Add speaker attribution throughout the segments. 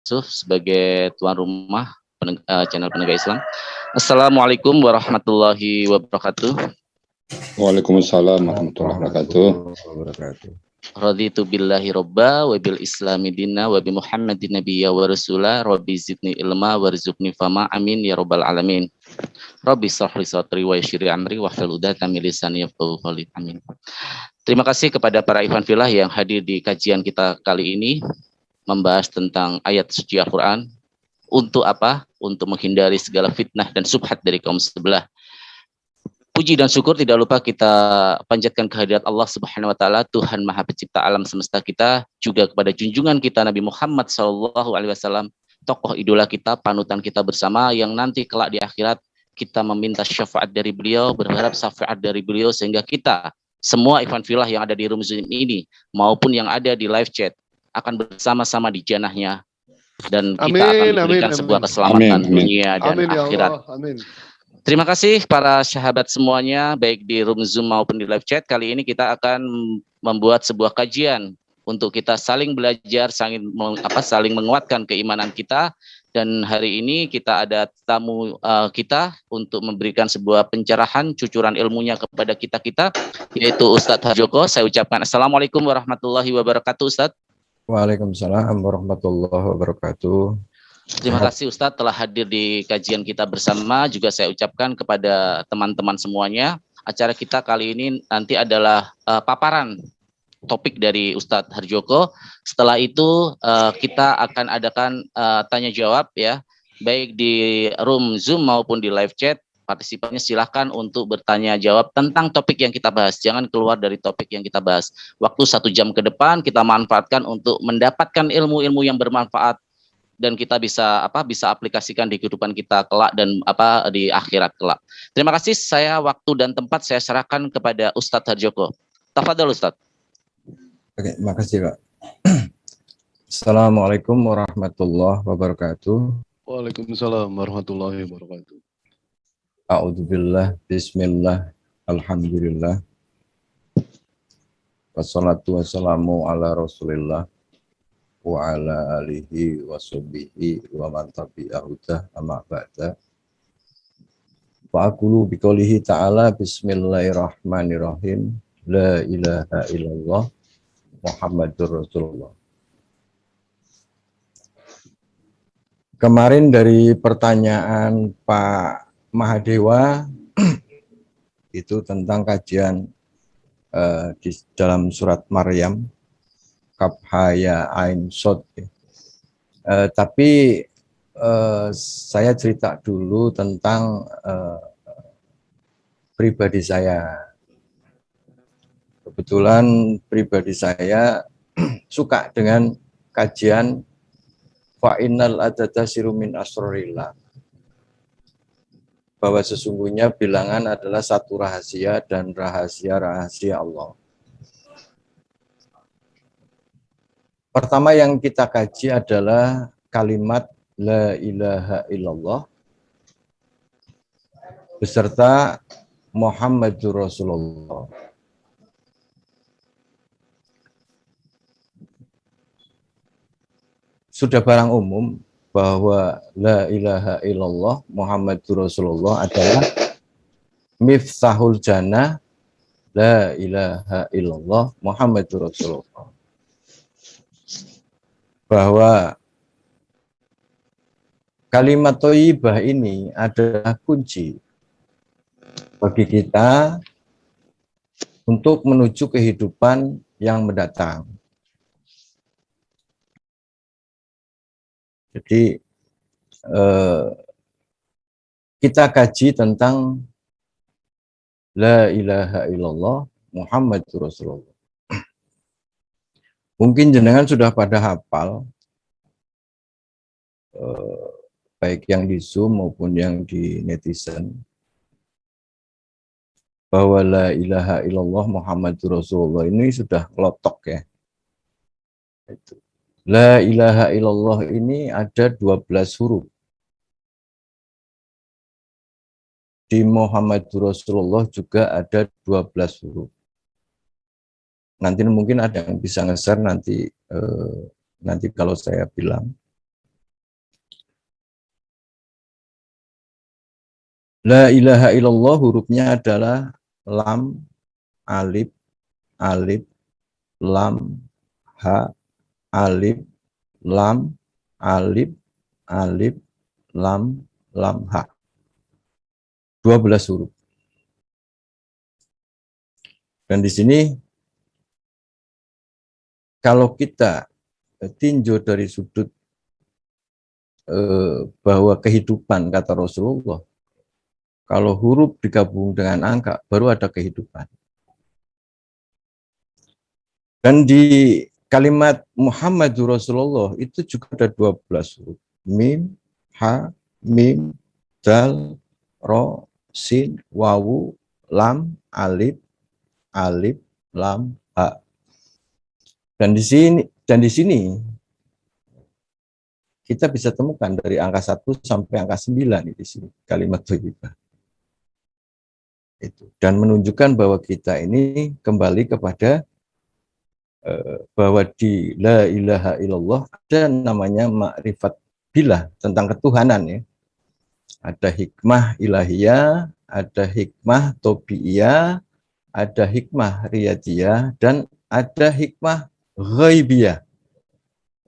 Speaker 1: Yusuf sebagai tuan rumah channel Penegak Islam. Assalamualaikum warahmatullahi wabarakatuh.
Speaker 2: Waalaikumsalam warahmatullahi wabarakatuh.
Speaker 1: Raditu billahi robba wa bil islami dinna wa bi muhammadin nabiyya wa rasula rabbi zidni ilma warzuqni fama amin ya rabbal alamin. Rabbi shrah li sadri wa yassir li amri wahlul 'uqdatam min lisani yafqahu qawli. Amin. Terima kasih kepada para ikhwan fillah yang hadir di kajian kita kali ini membahas tentang ayat suci Al-Qur'an. Untuk apa? Untuk menghindari segala fitnah dan subhat dari kaum sebelah. Puji dan syukur tidak lupa kita panjatkan kehadirat Allah Subhanahu wa taala, Tuhan Maha Pencipta alam semesta kita, juga kepada junjungan kita Nabi Muhammad SAW, tokoh idola kita, panutan kita bersama yang nanti kelak di akhirat kita meminta syafaat dari beliau, berharap syafaat dari beliau sehingga kita semua ikhwan fillah yang ada di room Zoom ini maupun yang ada di live chat akan bersama-sama di jannahnya dan kita akan diberikan sebuah keselamatan dunia dan akhirat.
Speaker 3: Amin.
Speaker 1: Terima kasih para sahabat semuanya, baik di room Zoom maupun di live chat. Kali ini kita akan membuat sebuah kajian untuk kita saling belajar, saling menguatkan keimanan kita. Dan hari ini kita ada tamu kita untuk memberikan sebuah pencerahan, cucuran ilmunya kepada kita, yaitu Ustadz Harjoko. Saya ucapkan Assalamualaikum warahmatullahi wabarakatuh, Ustadz.
Speaker 4: Waalaikumsalam warahmatullahi wabarakatuh.
Speaker 1: Terima kasih Ustadz telah hadir di kajian kita bersama. Juga saya ucapkan kepada teman-teman semuanya, acara kita kali ini nanti adalah paparan topik dari Ustadz Harjoko. Setelah itu kita akan adakan tanya jawab ya, baik di room Zoom maupun di live chat. Partisipannya silahkan untuk bertanya jawab tentang topik yang kita bahas. Jangan keluar dari topik yang kita bahas. Waktu 1 jam ke depan kita manfaatkan untuk mendapatkan ilmu-ilmu yang bermanfaat dan kita bisa aplikasikan di kehidupan kita kelak dan di akhirat kelak. Terima kasih. Saya waktu dan tempat saya serahkan kepada Ustadz Harjoko. Tafadhol Ustadz.
Speaker 4: Oke, makasih Pak. Assalamualaikum warahmatullahi wabarakatuh.
Speaker 3: Waalaikumsalam warahmatullahi wabarakatuh.
Speaker 4: A'udzubillah, bismillah, alhamdulillah. Wassalatu wassalamu ala rasulillah wa ala alihi wa sahbihi wa man tabi'ahu amma ba'da. Wa aqulu biqoulihi ta'ala bismillahirrahmanirrahim la ilaha illallah Muhammadur Rasulullah. Kemarin dari pertanyaan Pak Mahadewa itu tentang kajian di dalam surat Maryam Kafhaya Ain Sod. Tapi saya cerita dulu tentang pribadi saya. Kebetulan pribadi saya suka dengan kajian Fa'innal adada sirumin asrorillah. Bahwa sesungguhnya bilangan adalah satu rahasia dan rahasia-rahasia Allah. Pertama yang kita kaji adalah kalimat La ilaha illallah beserta Muhammadur Rasulullah. Sudah barang umum bahwa La ilaha illallah Muhammadur Rasulullah adalah miftahul jannah. La ilaha illallah Muhammadur Rasulullah. Bahwa kalimat thayyibah ini adalah kunci bagi kita untuk menuju kehidupan yang mendatang. Jadi kita kaji tentang La ilaha illallah Muhammadur Rasulullah. Mungkin jenengan sudah pada hafal, baik yang di Zoom maupun yang di netizen, bahwa La ilaha illallah Muhammadur Rasulullah ini sudah ngelotok ya. La ilaha illallah ini ada 12 huruf. Di Muhammadur Rasulullah juga ada 12 huruf. Nanti mungkin ada yang bisa nge-share nanti kalau saya bilang. La ilaha illallah hurufnya adalah lam, alif, alif, lam, ha, alif, lam, alif, alif, lam, lam, ha. 12 huruf. Dan di sini kalau kita tinjau dari sudut bahwa kehidupan, kata Rasulullah, kalau huruf digabung dengan angka, baru ada kehidupan. Dan di kalimat Muhammadur Rasulullah itu juga ada 12 huruf. Mim, ha, mim, dal, ro, sin, wawu, lam, alif, alif, lam, ha. Dan di sini kita bisa temukan dari angka 1 sampai angka 9 di sini kalimat thayyibah. Itu. Dan menunjukkan bahwa kita ini kembali kepada bahwa di la ilaha illallah ada namanya ma'rifat billah, tentang ketuhanan ya. Ada hikmah ilahiyah, ada hikmah tobi'iyah, ada hikmah riyadiyah, dan ada hikmah ghaibiyah.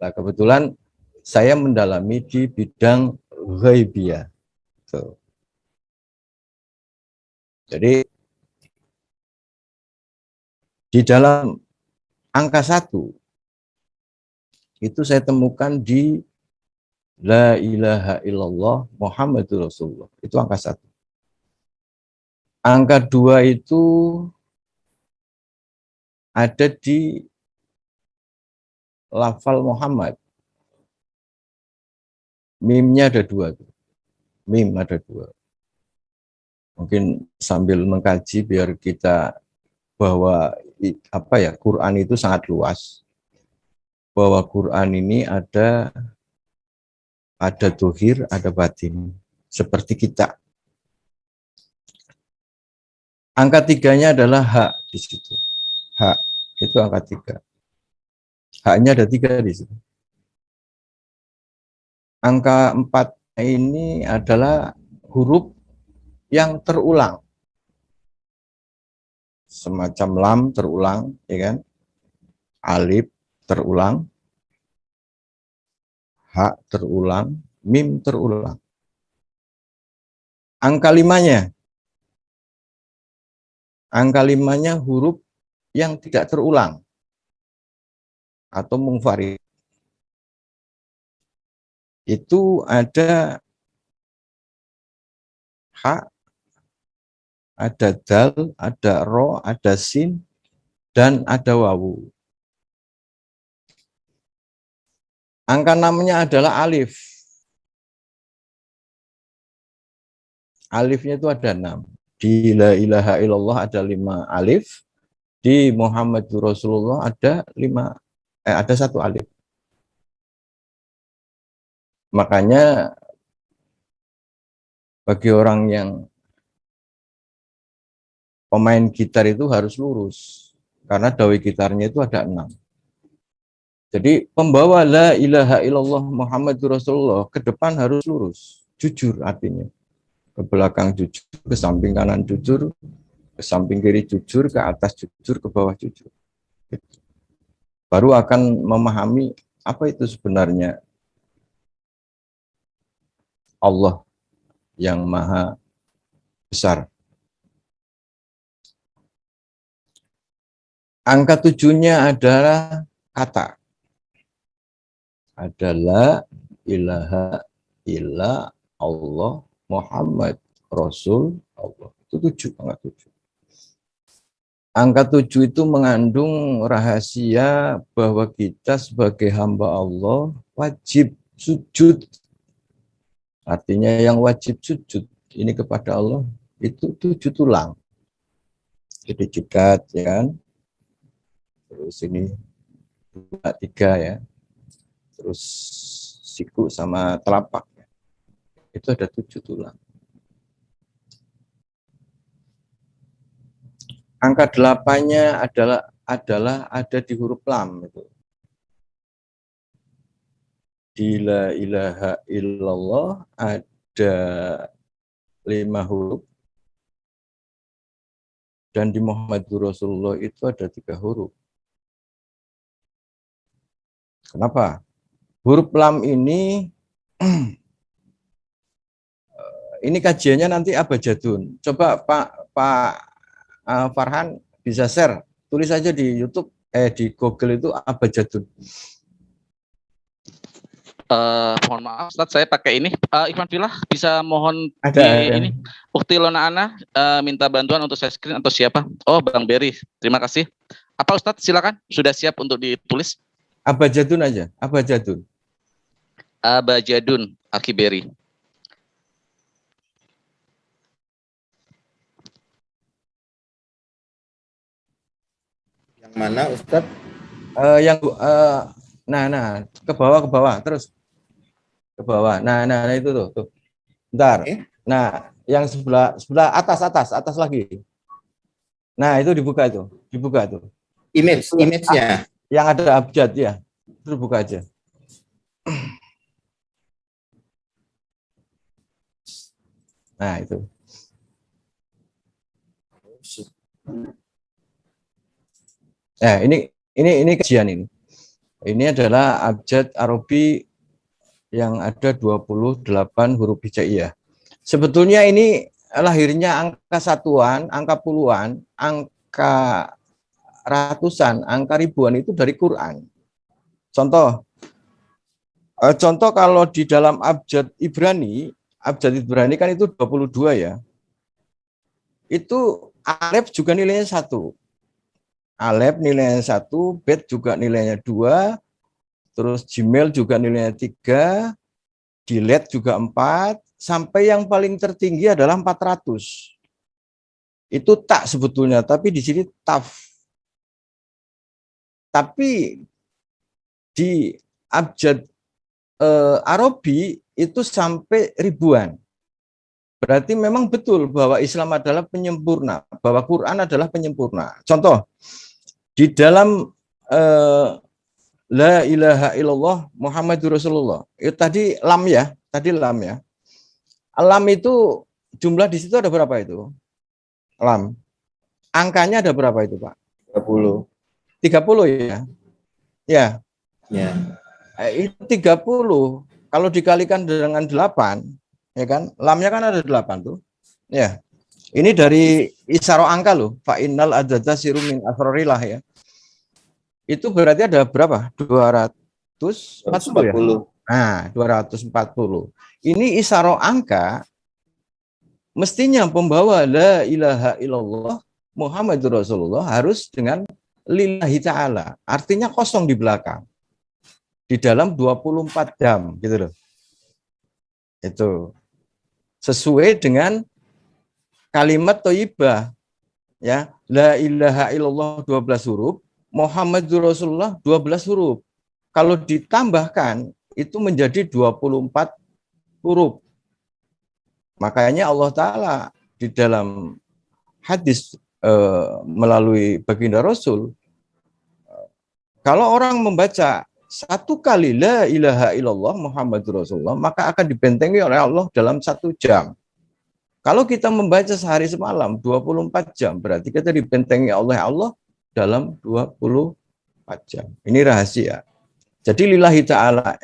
Speaker 4: Nah, kebetulan saya mendalami di bidang ghaibiyah. Jadi di dalam angka 1 itu saya temukan di la ilaha illallah Muhammadur Rasulullah. Itu angka 1. Angka 2 itu ada di lafal Muhammad. Mimnya ada 2. Mim ada 2. Mungkin sambil mengkaji biar kita bahwa Quran itu sangat luas. Bahwa Quran ini ada dohir, ada batin. Seperti kita. Angka 3-nya adalah hak di situ. Hak itu angka 3. Haknya ada 3 di situ. Angka 4 ini adalah huruf yang terulang. Semacam lam terulang, ya kan? Alif terulang, hak terulang, mim terulang. Angka 5-nya. Angka 5-nya huruf yang tidak terulang atau munfarid. Itu ada ha, ada dal, ada ro, ada sin, dan ada wawu. Angka 6-nya adalah alif. Alifnya itu ada 6. Di la ilaha illallah ada 5 alif. Di Muhammadur Rasulullah ada 1 alif. Makanya bagi orang yang pemain gitar itu harus lurus. Karena dawai gitarnya itu ada 6. Jadi pembawa la ilaha illallah Muhammadur Rasulullah ke depan harus lurus. Jujur artinya. Ke belakang jujur, ke samping kanan jujur, ke samping kiri jujur, ke atas jujur, ke bawah jujur. Baru akan memahami apa itu sebenarnya Allah yang maha besar. Angka 7-nya adalah kata. Adalah ilaha illa Allah Muhammad Rasul Allah. Itu 7, angka 7. Angka 7 itu mengandung rahasia bahwa kita sebagai hamba Allah wajib sujud. Artinya yang wajib sujud ini kepada Allah itu 7 tulang. Jadi jidat, ya kan? Terus ini 2, 3 ya. Terus siku sama telapak. Itu ada 7 tulang. Angka 8-nya adalah ada di huruf lam itu. Di la ilaha illallah ada 5 huruf, dan di Muhammadur Rasulullah itu ada 3 huruf. Kenapa? Huruf lam ini kajiannya nanti abjadun. Coba Pak Farhan bisa share, tulis aja di YouTube, di Google itu abjadun.
Speaker 1: Mohon maaf Ustaz, saya pakai ini. Ikhwan Filah bisa mohon
Speaker 4: Ada.
Speaker 1: ini Ukti Lona Ana minta bantuan untuk saya screen atau siapa? Oh, Bang Beri. Terima kasih. Apa Ustaz, silakan. Sudah siap untuk ditulis?
Speaker 4: Abjadun aja, abjadun.
Speaker 1: Abjadun, Aki Beri.
Speaker 5: Yang mana Ustaz?
Speaker 4: Nah, ke bawah terus. Ke bawah. Nah, itu tuh. Bentar. Nah, yang sebelah atas lagi. Nah, itu dibuka tuh.
Speaker 5: Image-nya.
Speaker 4: Yang ada abjad ya. Terus buka aja. Nah, itu. Nah, ini kajian ini. Ini adalah abjad Arabi yang ada 28 huruf hijaiyah. Sebetulnya ini lahirnya angka satuan, angka puluhan, angka ratusan, angka ribuan itu dari Quran. Contoh kalau di dalam abjad Ibrani kan itu 22 ya. Itu alef juga nilainya 1. Alef nilainya 1, bet juga nilainya 2, terus Gmail juga nilainya 3, delete juga 4, sampai yang paling tertinggi adalah 400. Itu tak sebetulnya, tapi di sini taf. Tapi di abjad Arabi itu sampai ribuan. Berarti memang betul bahwa Islam adalah penyempurna, bahwa Quran adalah penyempurna. Contoh, di dalam La ilaha illallah Muhammadur Rasulullah. Itu tadi lam ya. Lam itu jumlah di situ ada berapa itu? Lam. Angkanya ada berapa itu, Pak?
Speaker 5: 30.
Speaker 4: 30 ya. Ya.
Speaker 5: Ya.
Speaker 4: Itu 30 kalau dikalikan dengan 8, ya kan? Lamnya kan ada 8 tuh. Ya. Ini dari isyarat angka loh. Fa innal adada siru min asrorilah ya. Itu berarti ada berapa? 240 ya? Nah, 240. Ini isyarat angka, mestinya pembawa la ilaha illallah Muhammadur Rasulullah harus dengan lillahi ta'ala. Artinya kosong di belakang. Di dalam 24 jam, gitu loh. Itu. Sesuai dengan kalimat thayyibah. Ya, la ilaha illallah 12 huruf, Muhammadur Rasulullah 12 huruf. Kalau ditambahkan itu menjadi 24 huruf. Makanya Allah Ta'ala di dalam hadis melalui baginda Rasul, kalau orang membaca 1 kali la ilaha illallah Muhammadur Rasulullah, maka akan dibentengi oleh Allah dalam 1 jam. Kalau kita membaca sehari semalam 24 jam, berarti kita dibentengi oleh Allah dalam 24 jam. Ini rahasia. Jadi lillahi ta'ala,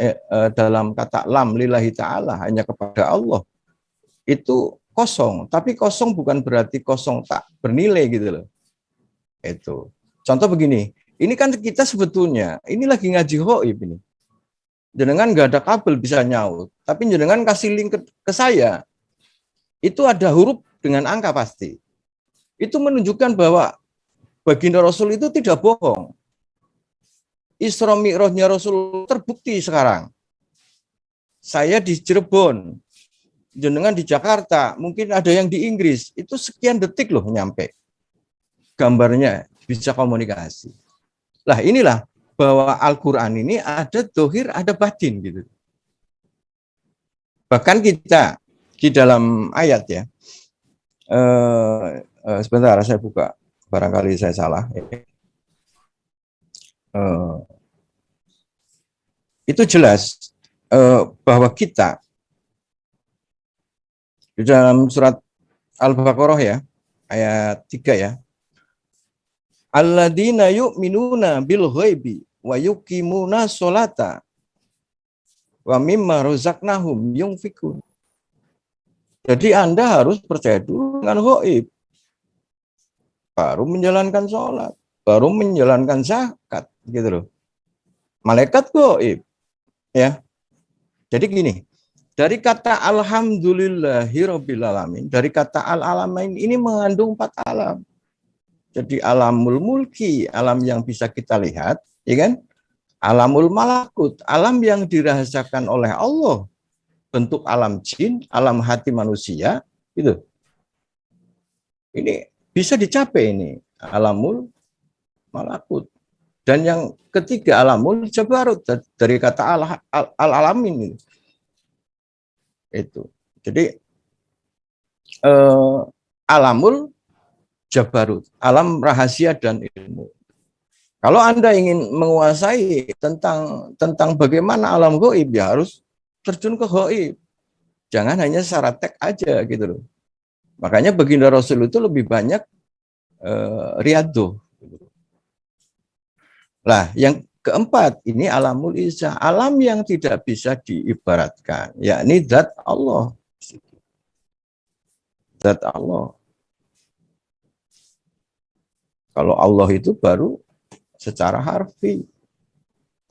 Speaker 4: dalam kata lam lillahi ta'ala, hanya kepada Allah, itu kosong. Tapi kosong bukan berarti kosong tak bernilai gitu loh. Itu. Contoh begini, ini kan kita sebetulnya, ini lagi ngaji hoib ini. Jenengan nggak ada kabel bisa nyaut, tapi jenengan kasih link ke saya, itu ada huruf dengan angka pasti. Itu menunjukkan bahwa baginda Rasul itu tidak bohong. Isra Mi'rajnya Rasul terbukti sekarang. Saya di Cirebon, jenengan di Jakarta, mungkin ada yang di Inggris, itu sekian detik loh nyampe. Gambarnya bisa komunikasi. Lah inilah bahwa Al-Quran ini ada dohir, ada batin gitu. Bahkan kita di dalam ayat ya, sebentar saya buka, barangkali saya salah. Itu jelas bahwa kita Di dalam surat Al-Baqarah ya, ayat 3 ya. Alladzina yu'minuna bil ghaibi wa yuqimuna sholata wa mimma razaqnahum yunfikun. Jadi Anda harus percaya dulu dengan ghaib, baru menjalankan sholat, baru menjalankan zakat, gitu loh. Malaikat ghaib, ya. Jadi gini, dari kata alhamdulillahirabbil alamin, dari kata al-alamin ini mengandung 4 alam. Jadi alamul mulki, alam yang bisa kita lihat, ya kan? Alamul malakut, alam yang dirahasiakan oleh Allah, bentuk alam jin, alam hati manusia, itu. Ini bisa dicapai ini, alamul malakut. Dan yang ketiga alamul jabarut, dari kata al-alamin. Itu. Jadi alamul jabarut, alam rahasia dan ilmu. Kalau Anda ingin menguasai tentang bagaimana alam gaib, ya harus terjun ke gaib. Jangan hanya secara tek aja gitu loh. Makanya baginda Rasul itu lebih banyak riyadhah. Lah, yang keempat ini alamul izah, alam yang tidak bisa diibaratkan, yakni zat Allah. Zat Allah. Kalau Allah itu baru secara harfi.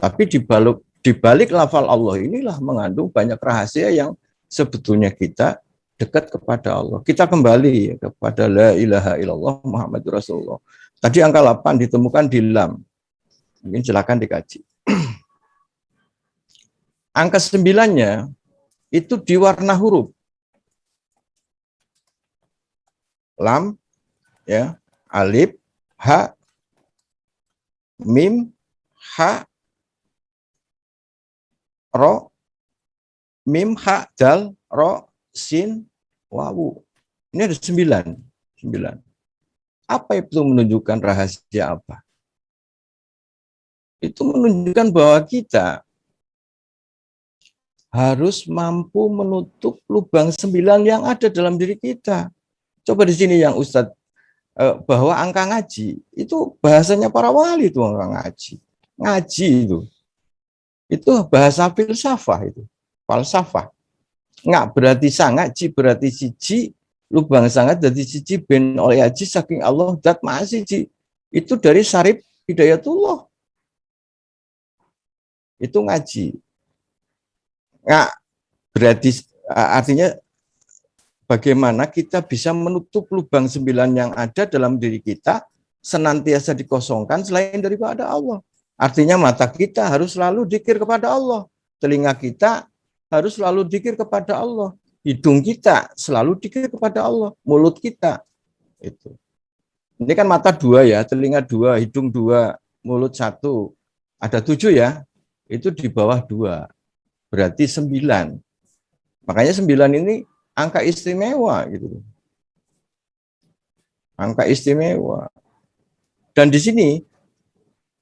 Speaker 4: Tapi di balik lafal Allah inilah mengandung banyak rahasia yang sebetulnya kita dekat kepada Allah. Kita kembali kepada la ilaha illallah Muhammadur Rasulullah. Tadi angka 8 ditemukan di lam. Mungkin silakan dikaji. Angka 9-nya itu di warna huruf. Lam, ya, alif, ha, mim, ha, ro, mim, ha, dal, ro, sin, wawu. Ini ada 9. Apa itu menunjukkan rahasia apa? Itu menunjukkan bahwa kita harus mampu menutup lubang 9 yang ada dalam diri kita. Coba di sini yang Ustadz, bahwa angka ngaji, itu bahasanya para wali itu angka ngaji. Ngaji itu bahasa filsafah itu, falsafah. Nggak berarti sangat, ji berarti siji, lubang sangat jadi siji, ben oleh haji saking Allah, dat masih ji. Itu dari Syarif Hidayatullah. Itu ngaji. Nggak berarti, artinya bagaimana kita bisa menutup lubang 9 yang ada dalam diri kita senantiasa dikosongkan selain daripada Allah. Artinya mata kita harus selalu dzikir kepada Allah. Telinga kita harus selalu dzikir kepada Allah. Hidung kita selalu dzikir kepada Allah. Mulut kita. Itu. Ini kan mata 2 ya, telinga 2, hidung 2, mulut 1. Ada 7 ya. Itu di bawah 2. Berarti 9. Makanya 9 ini angka istimewa gitu. Angka istimewa. Dan di sini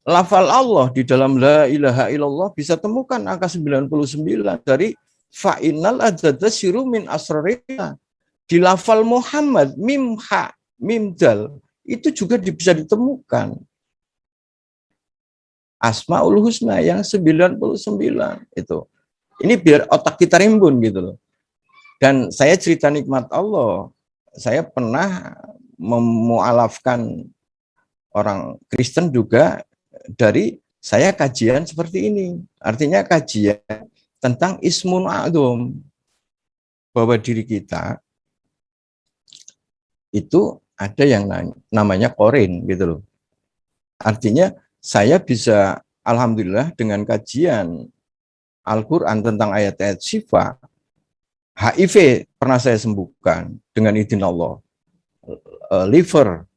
Speaker 4: lafal Allah di dalam la ilaha illallah bisa temukan angka 99 dari fa'innal adada syiru min asrarina. Di lafal Muhammad mim ha mim dal itu juga bisa ditemukan Asmaul Husna yang 99 itu. Ini biar otak kita rimbun gitu loh. Dan saya cerita nikmat Allah. Saya pernah memualafkan orang Kristen juga dari saya kajian seperti ini. Artinya kajian tentang Ismun A'dham. Bahwa diri kita itu ada yang namanya korin gitu loh. Artinya saya bisa alhamdulillah dengan kajian Al-Quran tentang ayat-ayat syifa, HIV pernah saya sembuhkan dengan izin Allah. Liver,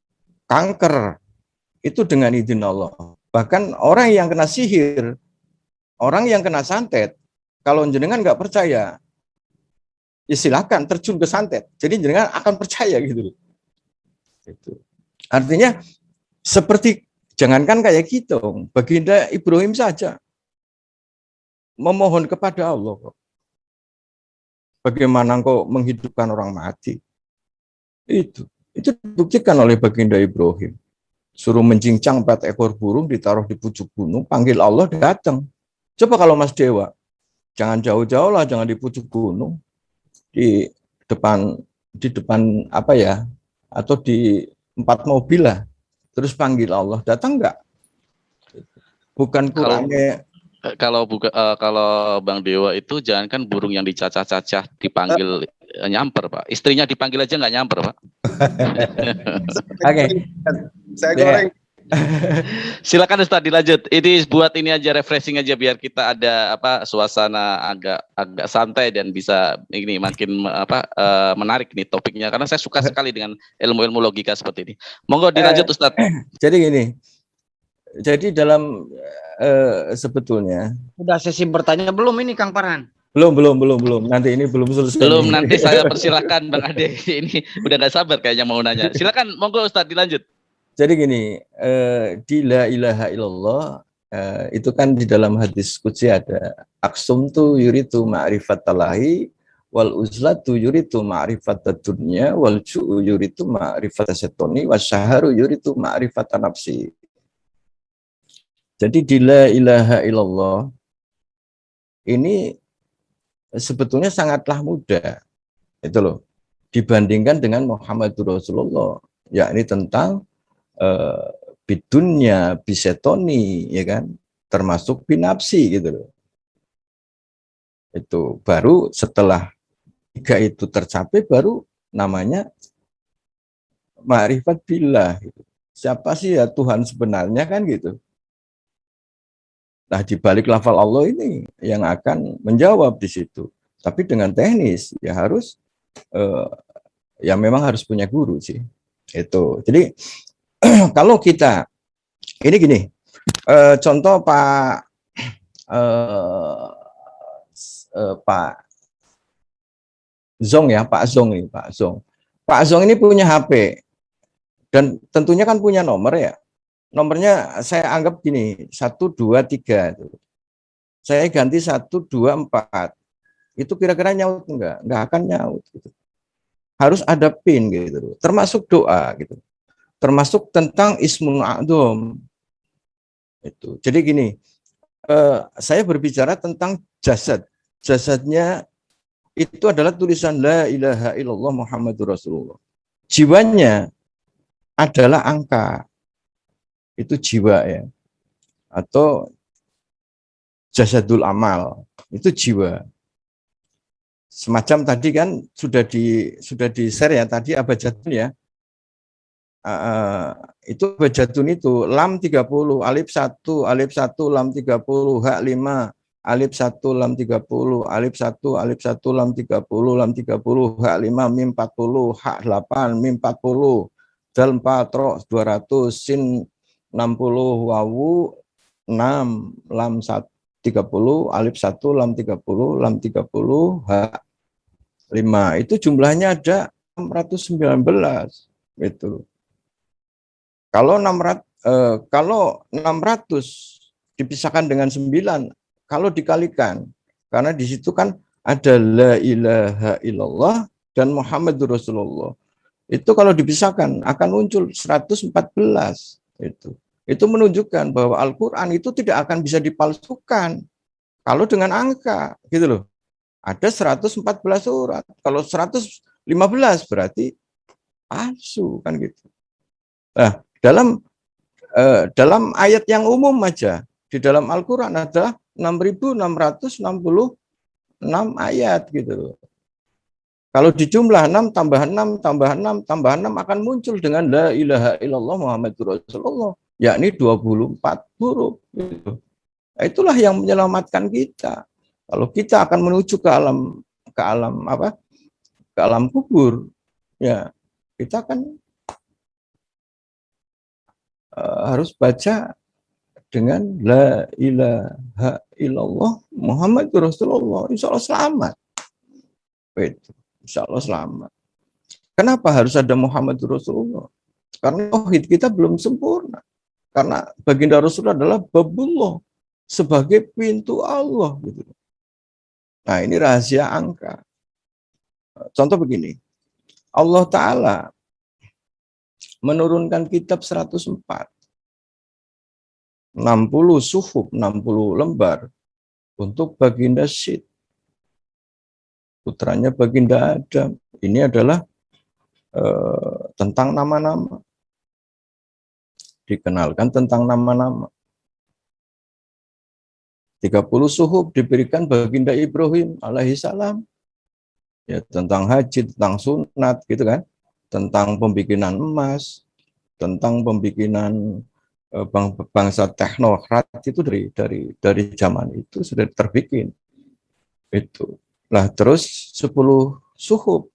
Speaker 4: kanker, itu dengan izin Allah. Bahkan orang yang kena sihir, orang yang kena santet, kalau jenengan nggak percaya, ya silakan terjun ke santet. Jadi jenengan akan percaya gitu. Itu. Artinya seperti jangankan kayak gitu, baginda Ibrahim saja memohon kepada Allah. Bagaimana engkau menghidupkan orang mati? Itu dibuktikan oleh baginda Ibrahim. Suruh mencincang 4 ekor burung ditaruh di pucuk gunung, panggil Allah datang. Coba kalau Mas Dewa, jangan jauh-jauh lah, jangan di pucuk gunung, di depan apa ya, atau di 4 mobil lah, terus panggil Allah, datang enggak? Bukan Qurannya.
Speaker 1: Kalau Bang Dewa itu jangankan burung yang dicacah-cacah dipanggil nyamper, Pak. Istrinya dipanggil aja nggak nyamper, Pak.
Speaker 4: Oke.
Speaker 3: Saya goreng.
Speaker 1: Silakan Ustaz dilanjut. Ini buat ini aja refreshing aja biar kita ada suasana agak santai dan bisa ini makin menarik nih topiknya karena saya suka sekali dengan ilmu-ilmu logika seperti ini. Monggo dilanjut Ustaz.
Speaker 4: Jadi gini. Jadi dalam sebetulnya
Speaker 5: udah sesi bertanya belum ini Kang Farhan?
Speaker 4: Belum. Nanti ini belum selesai.
Speaker 1: Belum, nanti saya persilakan Bang Ade. Ini udah gak sabar kayaknya mau nanya. Silakan, monggo Ustaz dilanjut.
Speaker 4: Jadi gini, di la ilaha illallah itu kan di dalam hadis qudsi ada aksumtu yuritu ma'rifatallahi wal uzlatu yuritu ma'rifatadunya wal ju'u yuritu ma'rifatasyatoni wasyaharu yuritu ma'rifatanafsi. Jadi di la ilaha illallah ini sebetulnya sangatlah mudah, itu loh, dibandingkan dengan Muhammadur Rasulullah, yakni tentang bidunya, bisetoni, ya kan, termasuk binafsi gitu loh. Itu baru setelah 3 itu tercapai baru namanya ma'rifat billah. Gitu. Siapa sih ya Tuhan sebenarnya kan gitu. Nah, di balik lafal Allah ini yang akan menjawab di situ. Tapi dengan teknis ya harus ya memang harus punya guru sih. Itu. Jadi kalau kita ini gini, contoh Pak Zong ya, Pak Zong ini punya HP dan tentunya kan punya nomor ya. Nomornya saya anggap gini, 1, 2, 3. Saya ganti 1, 2, 4. Itu kira-kira nyaut enggak? Enggak akan nyaut. Gitu. Harus ada PIN gitu. Termasuk doa gitu. Termasuk tentang Ismul A'dzam. Itu. Jadi gini, saya berbicara tentang jasad. Jasadnya itu adalah tulisan La ilaha illallah Muhammadur Rasulullah. Jiwanya adalah angka. Itu jiwa ya, atau jasadul amal, itu jiwa. Semacam tadi kan sudah di share ya tadi abjadun ya. Itu abjadun itu lam 30, alif 1 lam 30, hak 5, alif 1 lam 30, alif 1 lam 30, lam 30, hak 5, mim 40, hak 8, mim 40, dal 4, ro 200, sin 60, wawu 6, lam 30, alif 1, lam 30, lam 30, hak 5. Itu jumlahnya ada 619. Gitu. Kalau 600 dipisahkan dengan 9, kalau dikalikan, karena di situ kan ada la ilaha illallah dan Muhammadur Rasulullah. Itu kalau dipisahkan akan muncul 114. Itu menunjukkan bahwa Al-Quran itu tidak akan bisa dipalsukan kalau dengan angka, gitu loh. Ada 114 surat. Kalau 115 berarti palsu kan gitu. Nah, dalam ayat yang umum aja di dalam Al-Quran ada 6.666 ayat gitu loh. Kalau dijumlah 6 tambah 6 tambah 6 tambah 6 akan muncul dengan la ilaha illallah Muhammadur Rasulullah, yakni 24 huruf. Gitu. Nah, itulah yang menyelamatkan kita. Kalau kita akan menuju ke alam kubur, ya kita akan harus baca dengan la ilaha illallah Muhammadur Rasulullah. Insya Allah selamat. Itu. Insya Allah selamat. Kenapa harus ada Muhammadur Rasulullah? Karena tauhid kita belum sempurna. Karena baginda Rasul adalah babullah, sebagai pintu Allah. Gitu. Nah ini rahasia angka. Contoh begini, Allah Ta'ala menurunkan kitab 104, 60 suhuf, 60 lembar untuk Baginda Syed, putranya Baginda Adam. Ini adalah tentang nama-nama. Dikenalkan tentang nama-nama. 30 suhuf diberikan Baginda Ibrahim alaihissalam. Ya, tentang haji, tentang sunat, gitu kan. Tentang pembikinan emas, tentang pembikinan bangsa teknokrat itu dari zaman itu sudah terbikin. Itu. Nah, terus 10 suhuf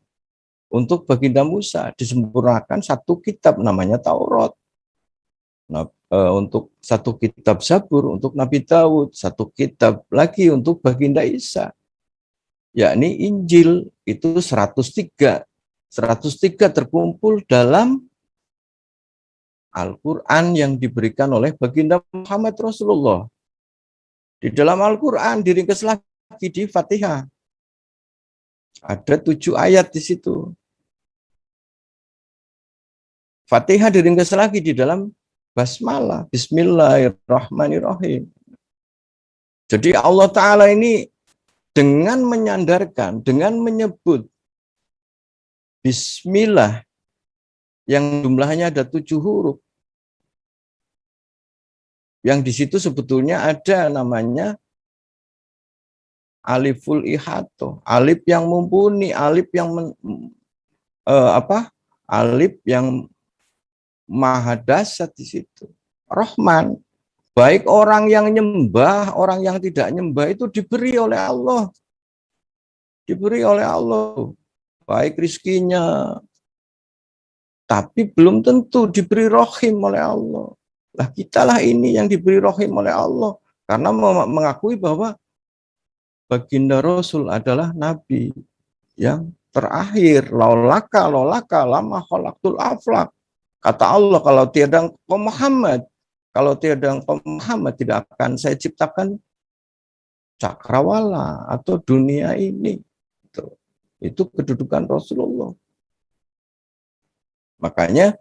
Speaker 4: untuk Baginda Musa disempurnakan satu kitab namanya Taurat. Nah, untuk satu kitab Zabur untuk Nabi Daud, satu kitab lagi untuk Baginda Isa, yakni Injil itu 103. 103 terkumpul dalam Al-Quran yang diberikan oleh Baginda Muhammad Rasulullah. Di dalam Al-Quran diringkas lagi di Fatihah. Ada 7 ayat di situ. Fatihah diringkas lagi di dalam basmalah, bismillahirrahmanirrahim. Jadi Allah Ta'ala ini dengan menyandarkan, dengan menyebut bismillah yang jumlahnya ada 7 huruf. Yang di situ sebetulnya ada namanya aliful ihato, alif yang mumpuni, alif yang alif yang maha dasar di situ. Rahman. Baik orang yang nyembah, orang yang tidak nyembah itu diberi oleh Allah. Diberi oleh Allah. Baik rizkinya. Tapi belum tentu diberi rohim oleh Allah. Lah kitalah ini yang diberi rohim oleh Allah. Karena mengakui bahwa Baginda Rasul adalah Nabi yang terakhir. Laulaka lama khalaqtul aflak. Kata Allah, kalau tiada engkau Muhammad, tidak akan saya ciptakan cakrawala atau dunia ini. Itu kedudukan Rasulullah. Makanya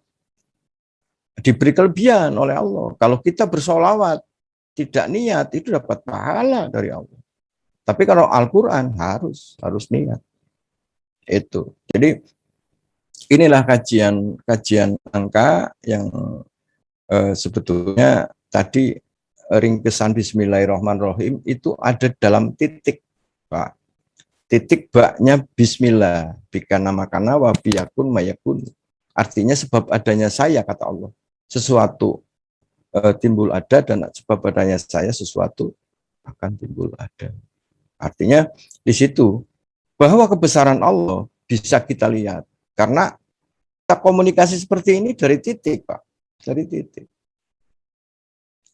Speaker 4: diberi kelebihan oleh Allah. Kalau kita bersolawat, tidak niat, itu dapat pahala dari Allah. Tapi kalau Al-Quran harus niat. Itu. Jadi inilah kajian angka yang sebetulnya tadi ringkesan Bismillahirrahmanirrahim itu ada dalam titik, Pak. Titik baknya Bismillah, bika namakana wa biyakun mayakun. Artinya sebab adanya saya, kata Allah. Sesuatu timbul ada dan sebab adanya saya sesuatu akan timbul ada. Artinya di situ bahwa kebesaran Allah bisa kita lihat. Karena kita komunikasi seperti ini dari titik, Pak. Dari titik.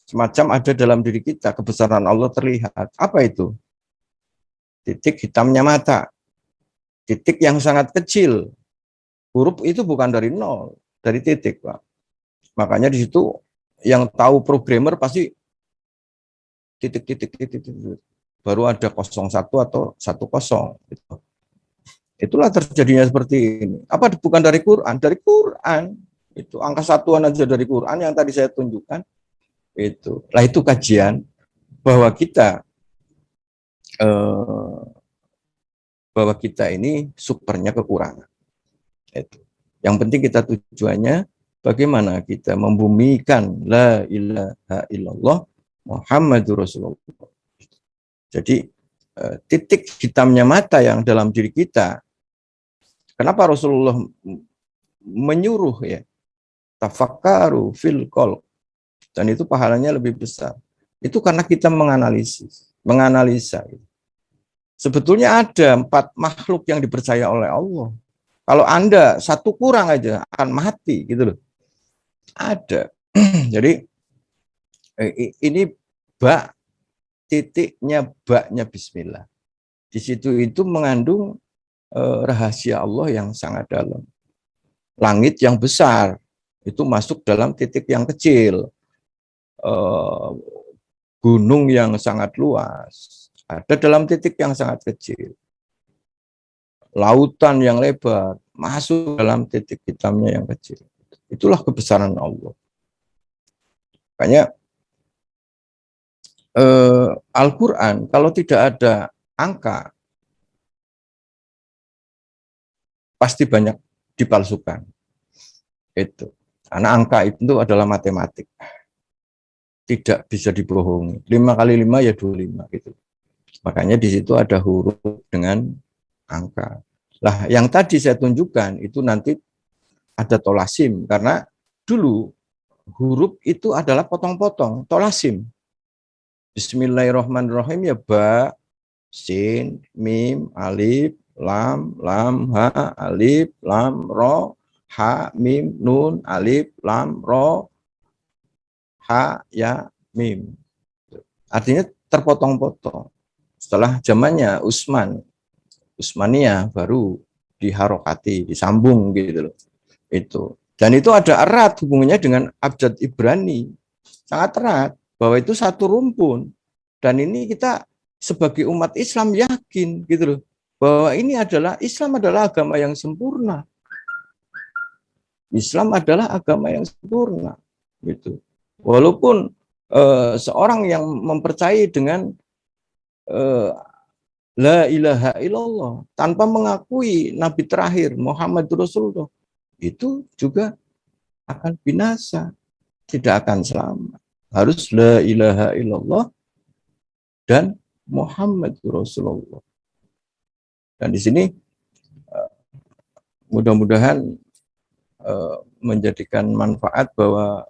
Speaker 4: Semacam ada dalam diri kita, kebesaran Allah terlihat. Apa itu? Titik hitamnya mata. Titik yang sangat kecil. Huruf itu bukan dari nol, dari titik, Pak. Makanya di situ yang tahu programmer pasti titik. Baru ada 01 atau 10. Gitu. Itulah terjadinya seperti ini. Apa bukan dari Quran? Dari Quran. Itu angka satuan aja dari Quran yang tadi saya tunjukkan. Itu. Lah itu kajian bahwa kita ini supernya kekurangan. Itu. Yang penting kita tujuannya bagaimana kita membumikan la ilaha illallah Muhammadur Rasulullah. Jadi titik hitamnya mata yang dalam diri kita. Kenapa Rasulullah menyuruh ya tafakkaru fil qalb, dan itu pahalanya lebih besar. Itu karena kita menganalisa. Sebetulnya ada 4 makhluk yang dipercaya oleh Allah. Kalau Anda satu kurang aja akan mati gitu loh. Ada. Jadi ini titiknya baknya bismillah. Di situ itu mengandung rahasia Allah yang sangat dalam. Langit yang besar itu masuk dalam titik yang kecil. Gunung yang sangat luas ada dalam titik yang sangat kecil. lautan yang lebar, masuk dalam titik hitamnya yang kecil. Itulah kebesaran Allah. Makanya Al-Quran kalau tidak ada angka pasti banyak dipalsukan. Itu. Karena angka itu adalah matematik. Tidak bisa dibohongi. 5 kali 5 ya 25 gitu. Makanya di situ ada huruf dengan angka. Lah, yang tadi saya tunjukkan itu nanti ada tolasim karena dulu huruf itu adalah potong-potong, tolasim. Bismillahirrahmanirrahim ya ba, sin, mim, alif, lam, ha, alif, lam, ro, ha, mim, nun, alif, lam, ro, ha, ya, mim. Artinya terpotong-potong. Setelah zamannya Utsmaniyah baru diharokati, disambung gitu loh. Itu. Dan itu ada erat hubungannya dengan abjad Ibrani. Sangat erat bahwa itu satu rumpun. Dan ini kita sebagai umat Islam yakin gitu loh bahwa ini adalah Islam adalah agama yang sempurna. Islam adalah agama yang sempurna gitu. Walaupun seorang yang mempercayai dengan la ilaha illallah tanpa mengakui nabi terakhir Muhammad Rasulullah itu juga akan binasa, tidak akan selamat. Harus la ilaha illallah dan Muhammad Rasulullah. Dan di sini mudah-mudahan menjadikan manfaat bahwa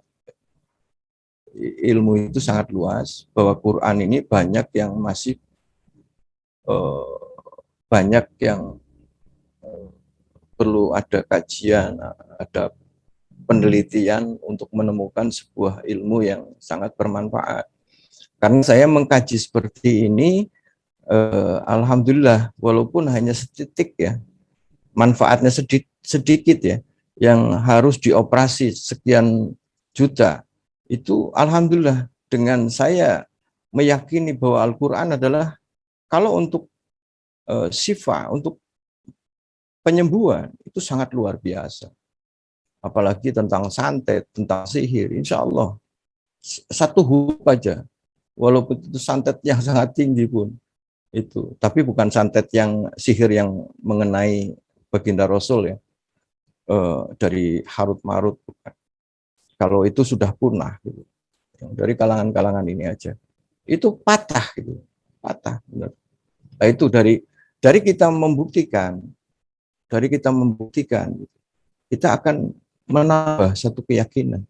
Speaker 4: ilmu itu sangat luas, bahwa Quran ini banyak yang masih banyak yang perlu ada kajian, ada penelitian untuk menemukan sebuah ilmu yang sangat bermanfaat. Karena saya mengkaji seperti ini, alhamdulillah, walaupun hanya setitik ya, manfaatnya sedikit ya, yang harus dioperasi sekian juta, itu alhamdulillah dengan saya meyakini bahwa Al-Quran adalah kalau untuk syifa, untuk penyembuhan, itu sangat luar biasa. Apalagi tentang santet, tentang sihir, insya Allah satu huruf aja, walaupun itu santet yang sangat tinggi pun itu, tapi bukan santet yang sihir yang mengenai baginda Rasul ya, dari Harut Marut bukan. Kalau itu sudah punah gitu. Dari kalangan-kalangan ini aja itu patah gitu, patah benar. Nah, itu dari kita membuktikan, kita akan menambah satu keyakinan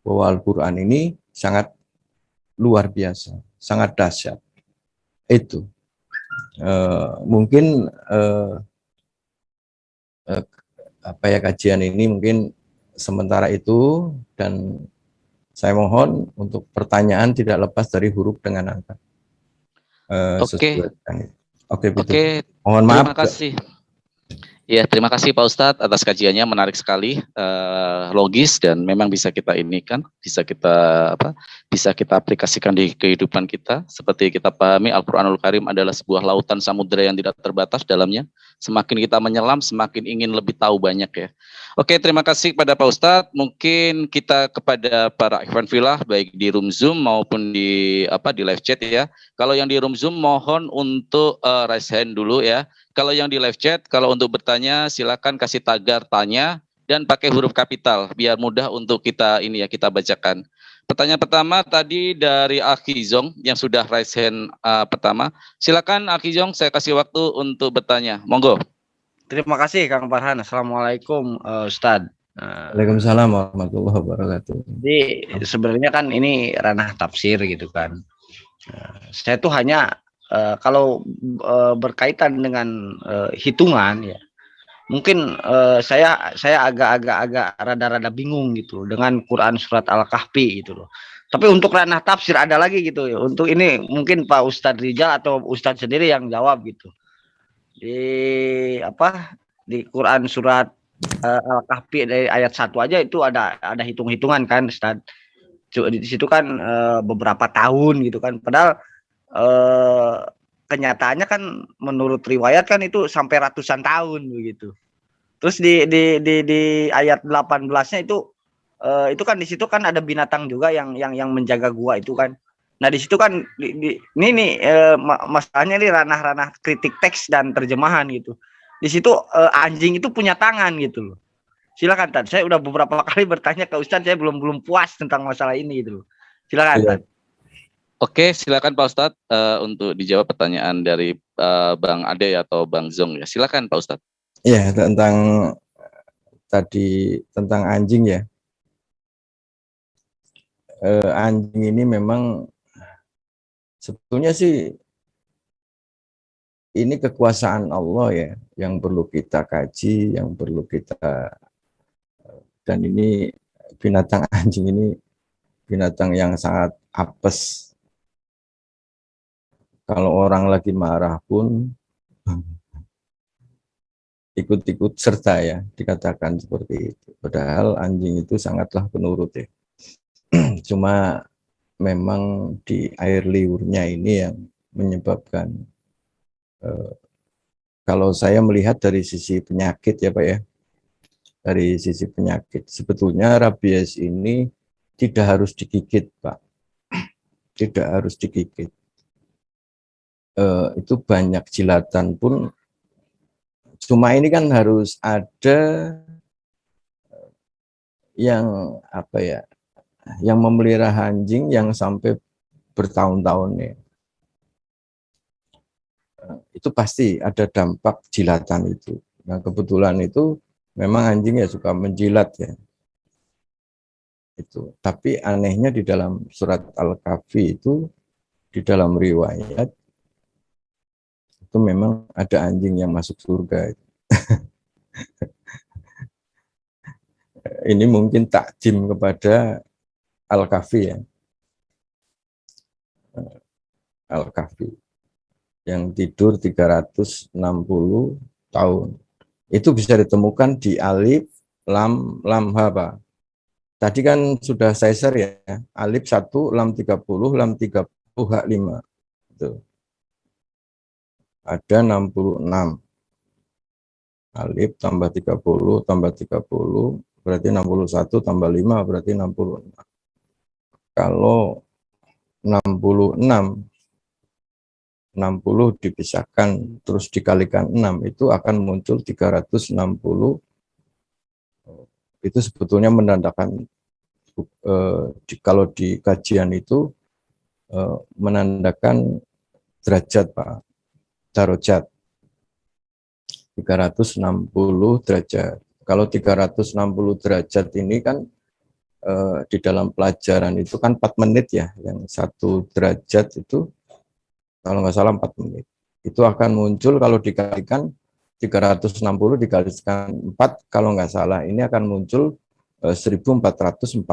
Speaker 4: bahwa Al-Quran ini sangat luar biasa, sangat dahsyat. Itu mungkin apa ya, kajian ini mungkin sementara itu, dan saya mohon untuk pertanyaan tidak lepas dari huruf dengan angka. Oke. Mohon maaf.
Speaker 1: Terima kasih. Ya, terima kasih Pak Ustadz atas kajiannya, menarik sekali, logis, dan memang bisa kita bisa kita aplikasikan di kehidupan kita. Seperti kita pahami, Al-Quranul Karim adalah sebuah lautan samudera yang tidak terbatas dalamnya. Semakin kita menyelam, semakin ingin lebih tahu banyak ya. Oke, terima kasih kepada Pak Ustadz. Mungkin kita kepada para ikhwan fillah baik di room Zoom maupun di live chat ya. Kalau yang di room Zoom mohon untuk raise hand dulu ya. Kalau yang di live chat, kalau untuk bertanya silakan kasih tagar tanya dan pakai huruf kapital biar mudah untuk kita bacakan. Pertanyaan pertama tadi dari Aki Zong yang sudah raise hand pertama. Silakan Aki Zong, saya kasih waktu untuk bertanya. Monggo.
Speaker 5: Terima kasih Kang Farhan. Assalamualaikum Ustadz.
Speaker 4: Waalaikumsalam warahmatullahi wabarakatuh.
Speaker 5: Jadi sebenarnya kan ini ranah tafsir gitu kan. Saya tuh hanya kalau berkaitan dengan hitungan ya, mungkin saya agak rada-rada bingung gitu dengan Quran surat Al-Kahfi gitu loh. Tapi untuk ranah tafsir ada lagi gitu ya. Untuk ini mungkin Pak Ustadz Rijal atau Ustadz sendiri yang jawab gitu. Di Quran surat Al-Kahfi dari ayat 1 aja itu ada hitung-hitungan kan Ustadz. Di situ kan beberapa tahun gitu kan. Padahal kenyataannya kan menurut riwayat kan itu sampai ratusan tahun begitu. Terus di ayat 18-nya itu kan di situ kan ada binatang juga yang menjaga gua itu kan. Nah di situ kan ini masalahnya nih ranah-ranah kritik teks dan terjemahan gitu. Di situ anjing itu punya tangan gitu loh. Silakan Tan. Saya udah beberapa kali bertanya ke Ustadz, saya belum puas tentang masalah ini gitu loh. Silakan Tan.
Speaker 1: Oke, silakan Pak Ustadz untuk dijawab pertanyaan dari Bang Ade atau Bang Zong ya. Silakan Pak Ustadz.
Speaker 4: Ya, tentang anjing ya. Anjing ini memang sebetulnya sih ini kekuasaan Allah ya, yang perlu kita kaji, yang perlu kita, dan ini binatang anjing ini binatang yang sangat apes. Kalau orang lagi marah pun ikut-ikut serta ya, dikatakan seperti itu. Padahal anjing itu sangatlah penurut ya. Cuma memang di air liurnya ini yang menyebabkan, kalau saya melihat dari sisi penyakit ya Pak ya, dari sisi penyakit, sebetulnya rabies ini tidak harus digigit Pak, tidak harus digigit. Itu banyak jilatan pun, cuma ini kan harus ada yang apa ya, yang memelihara anjing yang sampai bertahun-tahun ya. Itu pasti ada dampak jilatan itu. Nah kebetulan itu memang anjing ya suka menjilat ya. Itu. Tapi anehnya di dalam surat Al-Kahfi itu, di dalam riwayat itu memang ada anjing yang masuk surga. Ini mungkin takjim kepada Al-Kahfi ya. Al-Kahfi yang tidur 360 tahun. Itu bisa ditemukan di alif, lam, ha, Pak. Tadi kan sudah saya share ya, alif 1, lam 30, lam 30, hak 5. Itu. Ada 66. Alif tambah 30 tambah 30 berarti 61 tambah 5 berarti 66. Kalau 66 60 dipisahkan terus dikalikan 6 itu akan muncul 360. Itu sebetulnya menandakan kalau di kajian itu menandakan derajat Pak, darajat 360 derajat. Kalau 360 derajat ini kan di dalam pelajaran itu kan 4 menit ya, yang 1 derajat itu kalau nggak salah 4 menit. Itu akan muncul kalau dikalikan 360 dikalikan 4, kalau nggak salah ini akan muncul 1440.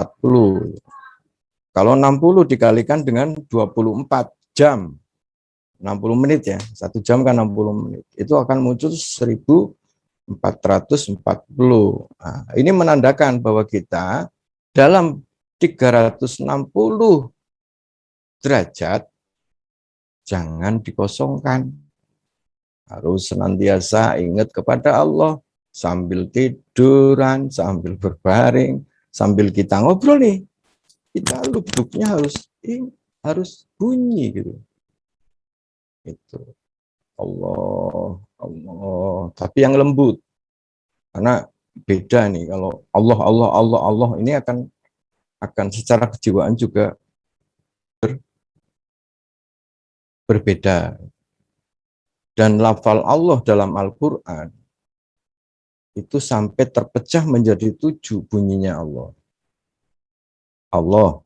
Speaker 4: Kalau 60 dikalikan dengan 24 jam, 60 menit ya, 1 jam kan 60 menit, itu akan muncul 1440. Nah, ini menandakan bahwa kita dalam 360 derajat jangan dikosongkan. Harus senantiasa ingat kepada Allah sambil tiduran, sambil berbaring, sambil kita ngobrol nih. Kita duduknya harus bunyi gitu. Itu. Allah, Allah. Tapi yang lembut. Karena beda nih kalau Allah ini akan secara kejiwaan juga berbeda. Dan lafal Allah dalam Al-Quran itu sampai terpecah menjadi 7 bunyinya Allah. Allah,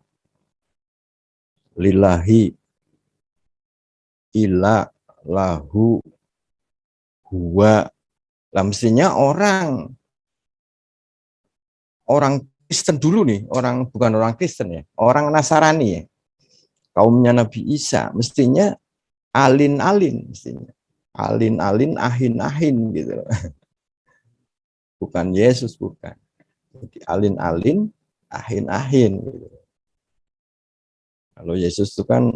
Speaker 4: lillahi, ila, lahu, huwa. Lah mestinya orang Kristen dulu nih, bukan orang Kristen ya, orang Nasrani ya, kaumnya Nabi Isa, mestinya alin-alin, mestinya alin-alin, ahin-ahin gitu. Bukan Yesus, bukan. Jadi alin-alin, ahin-ahin gitu. Kalau Yesus itu kan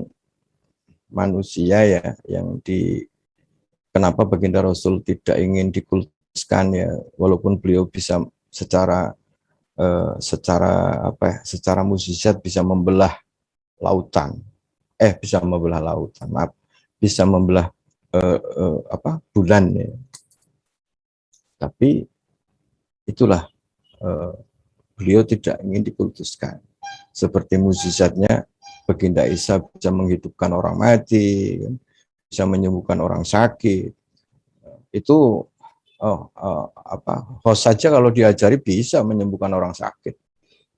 Speaker 4: manusia ya yang kenapa baginda Rasul tidak ingin dikultuskan ya, walaupun beliau bisa secara mukjizat bisa membelah lautan, bisa membelah bulan ya. Tapi itulah beliau tidak ingin dikultuskan. Seperti mukjizatnya baginda Isa bisa menghidupkan orang mati, bisa menyembuhkan orang sakit. Itu host saja kalau diajari bisa menyembuhkan orang sakit.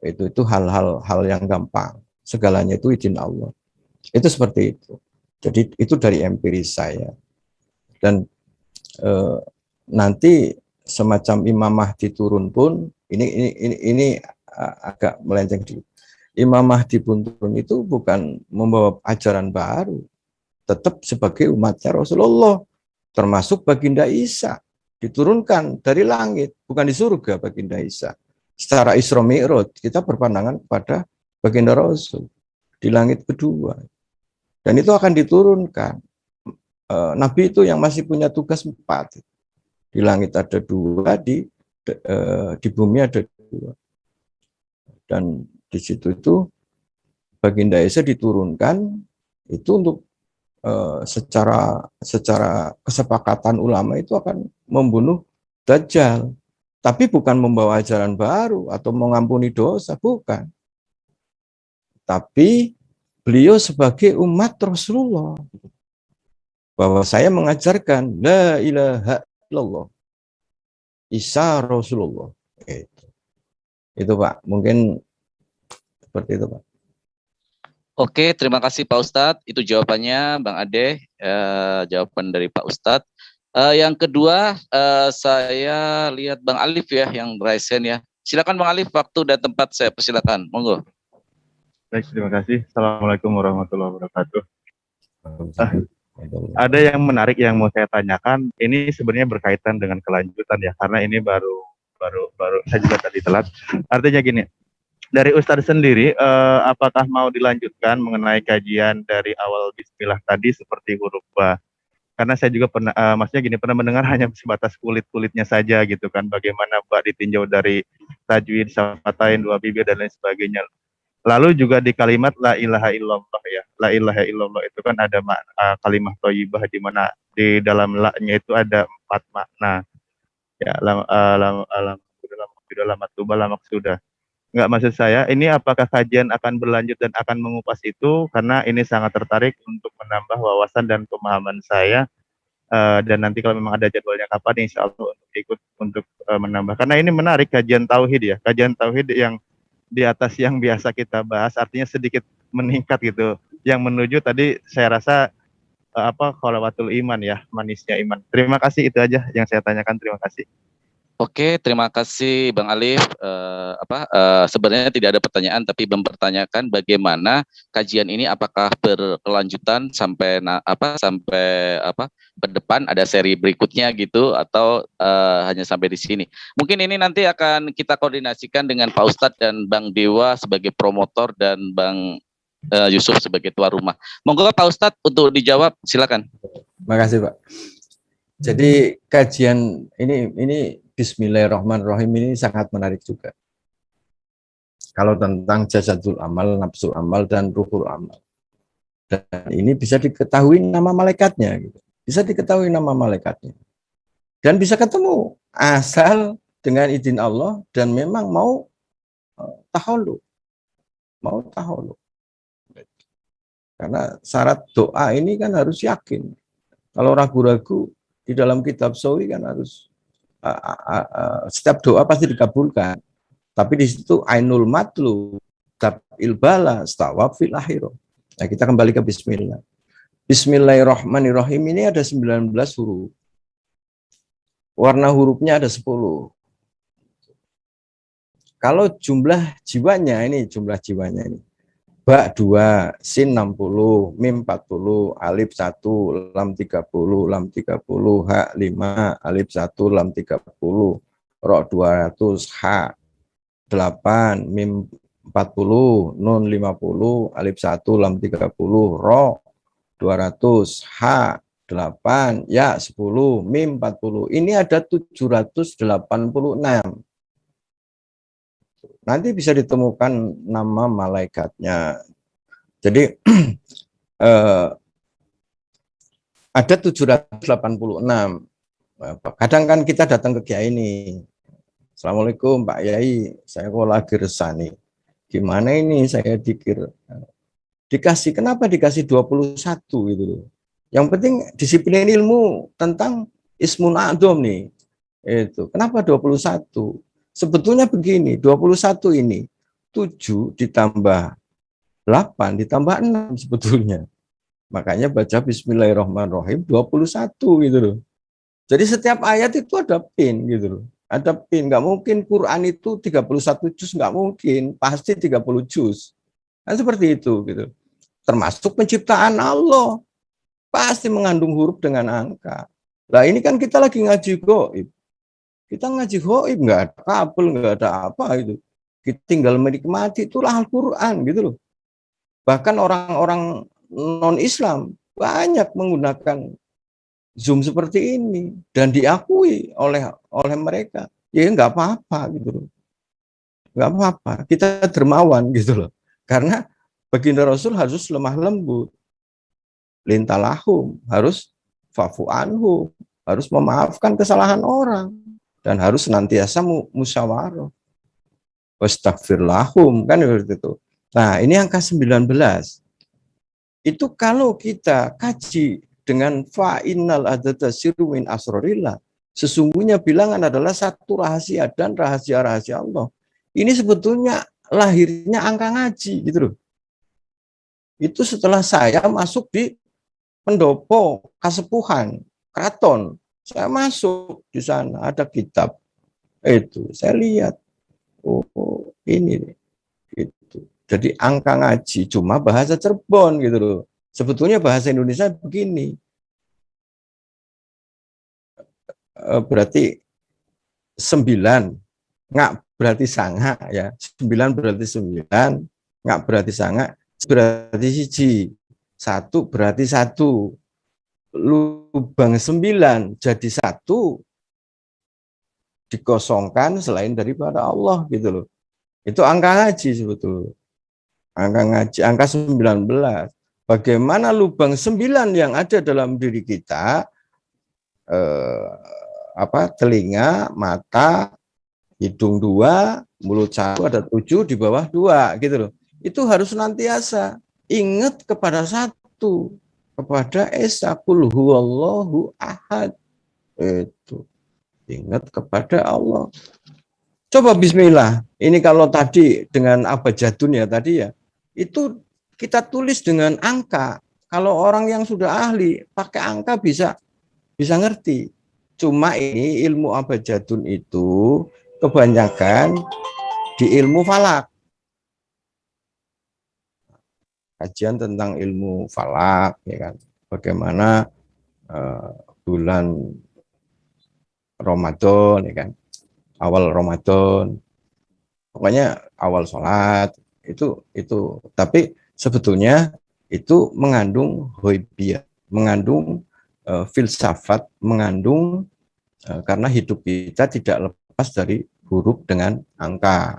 Speaker 4: Itu hal-hal yang gampang. Segalanya itu izin Allah. Itu seperti itu. Jadi itu dari empiris saya. Dan nanti semacam Imam Mahdi turun pun ini agak melenceng dikit. Imam Mahdi pun turun itu bukan membawa ajaran baru, tetap sebagai umatnya Rasulullah, termasuk baginda Isa diturunkan dari langit, bukan di surga baginda Isa. Secara Isra Mi'raj kita berpandangan kepada baginda Rasul di langit kedua, dan itu akan diturunkan. Nabi itu yang masih punya tugas 4. Di langit ada 2, di bumi ada 2. Dan di situ itu baginda Isa diturunkan itu untuk secara kesepakatan ulama itu akan membunuh Dajjal, tapi bukan membawa ajaran baru atau mengampuni dosa, bukan. Tapi beliau sebagai umat Rasulullah, bahwa saya mengajarkan la ilaha illallah, Isa Rasulullah. Itu Pak, mungkin seperti itu Pak.
Speaker 1: Oke, terima kasih Pak Ustadz. Itu jawabannya Bang Ade, jawaban dari Pak Ustadz. Yang kedua, saya lihat Bang Alif ya yang raise hand ya. Silakan Bang Alif, waktu dan tempat saya persilakan. Monggo.
Speaker 6: Baik, terima kasih. Assalamualaikum warahmatullahi wabarakatuh. Ada yang menarik yang mau saya tanyakan. Ini sebenarnya berkaitan dengan kelanjutan ya, karena ini baru saya juga tadi telat. Artinya gini, dari Ustadz sendiri, apakah mau dilanjutkan mengenai kajian dari awal Bismillah tadi seperti huruf ba? Karena saya juga pernah, maksudnya gini, pernah mendengar hanya sebatas kulit-kulitnya saja gitu kan, bagaimana ba ditinjau dari tajwid, syafatain, 2 bibir dan lain sebagainya. Lalu juga di kalimat la ilaha illallah ya, la ilaha illallah itu kan ada kalimah thayyibah di mana di dalam la-nya itu ada 4 makna. Ya, sudah. Enggak, maksud saya ini apakah kajian akan berlanjut dan akan mengupas itu, karena ini sangat tertarik untuk menambah wawasan dan pemahaman saya, dan nanti kalau memang ada jadwalnya kapan insya Allah untuk ikut untuk menambah, karena ini menarik kajian tauhid ya, kajian tauhid yang di atas yang biasa kita bahas, artinya sedikit meningkat gitu, yang menuju tadi saya rasa khalawatul iman ya, manisnya iman. Terima kasih, itu aja yang saya tanyakan, terima kasih.
Speaker 1: Oke, terima kasih Bang Alif. Sebenarnya tidak ada pertanyaan, tapi mempertanyakan bagaimana kajian ini apakah berkelanjutan sampai ke depan ada seri berikutnya gitu, atau hanya sampai di sini. Mungkin ini nanti akan kita koordinasikan dengan Pak Ustadz dan Bang Dewa sebagai promotor dan Bang Yusuf sebagai tuan rumah. Monggo Pak Ustadz untuk dijawab, silakan.
Speaker 4: Terima kasih Pak. Jadi kajian ini Bismillahirrahmanirrahim ini sangat menarik juga. Kalau tentang jasadul amal, nafsul amal, dan ruhul amal. Dan ini bisa diketahui nama malaikatnya. Gitu. Bisa diketahui nama malaikatnya. Dan bisa ketemu asal dengan izin Allah dan memang mau tahallul. Mau tahallul. Karena syarat doa ini kan harus yakin. Kalau ragu-ragu di dalam kitab Sawi kan harus setiap doa pasti dikabulkan. Tapi di situ ainul matlu tabil bala stawab fil akhirah. Nah, kita kembali ke bismillah. Bismillahirrahmanirrahim ini ada 19 huruf. Warna hurufnya ada 10. Kalau jumlah jiwanya ini ba 2, sin 60, mim 40, alif 1, lam 30, lam 30, ha 5, alif 1, lam 30, ro 200, ha 8, mim 40, nun 50, alif 1, lam 30, ro 200, H 8, ya 10, mim 40. Ini ada 786. Nanti bisa ditemukan nama malaikatnya. Jadi ada 786. Kadang kan kita datang ke kiai ini. Assalamualaikum Pak Yai, saya kok lagi resah nih. Gimana ini saya dikir. Dikasih, kenapa dikasih 21 gitu loh. Yang penting disiplin ilmu tentang Ismun A'dham nih. Itu. Kenapa 21? Sebetulnya begini, 21 ini 7 ditambah 8 ditambah 6 sebetulnya. Makanya baca Bismillahirrahmanirrahim 21 gitu loh. Jadi setiap ayat itu ada pin gitu loh. Ada pin, nggak mungkin Quran itu 31 juz, nggak mungkin, pasti 30 juz. Kan seperti itu gitu. Termasuk penciptaan Allah. Pasti mengandung huruf dengan angka. Nah ini kan kita lagi ngaji gaib. Kita ngaji gaib, nggak ada kabel, nggak ada apa itu. Kita tinggal menikmati, itulah Al-Quran gitu loh. Bahkan orang-orang non-Islam banyak menggunakan Zoom seperti ini dan diakui oleh mereka. Ya nggak apa-apa gitu loh. Nggak apa-apa. Kita dermawan gitu loh. Karena baginda Rasul harus lemah lembut. Lintalahum, harus fa'fu anhum, harus memaafkan kesalahan orang dan harus senantiasa musyawarah. Wastaghfirlahum, kan seperti itu. Nah, ini angka 19. Itu kalau kita kaji dengan fa'innal adada sirru min asrorillah, sesungguhnya bilangan adalah satu rahasia dan rahasia-rahasia Allah. Ini sebetulnya lahirnya angka ngaji gitu loh. Itu setelah saya masuk di pendopo kasepuhan keraton, saya masuk di sana ada kitab itu, saya lihat, oh ini gitu. Jadi angka ngaji cuma bahasa Cirebon gitu loh. Sebetulnya bahasa Indonesia begini, berarti 9, nggak berarti sanga ya, 9 berarti 9, nggak berarti sanga, berarti siji, 1 berarti 1, lubang 9 jadi 1 dikosongkan selain daripada Allah gitu loh. Itu angka ngaji sebetulnya. Angka ngaji, angka 19. Bagaimana lubang 9 yang ada dalam diri kita, telinga, mata, hidung 2, mulut 1, ada 7, di bawah 2 gitu loh. Itu harus senantiasa ingat kepada 1, kepada Esa, Qul huwallahu ahad. Itu ingat kepada Allah. Coba bismillah. Ini kalau tadi dengan abjadun ya tadi ya, itu kita tulis dengan angka. Kalau orang yang sudah ahli pakai angka bisa ngerti. Cuma ini ilmu abjadun itu kebanyakan di ilmu falak. Kajian tentang ilmu falak, ya kan? Bagaimana bulan Ramadan, ya kan? Awal Ramadan, pokoknya awal sholat itu. Tapi sebetulnya itu mengandung ghaibiyah, mengandung filsafat, mengandung karena hidup kita tidak lepas dari huruf dengan angka.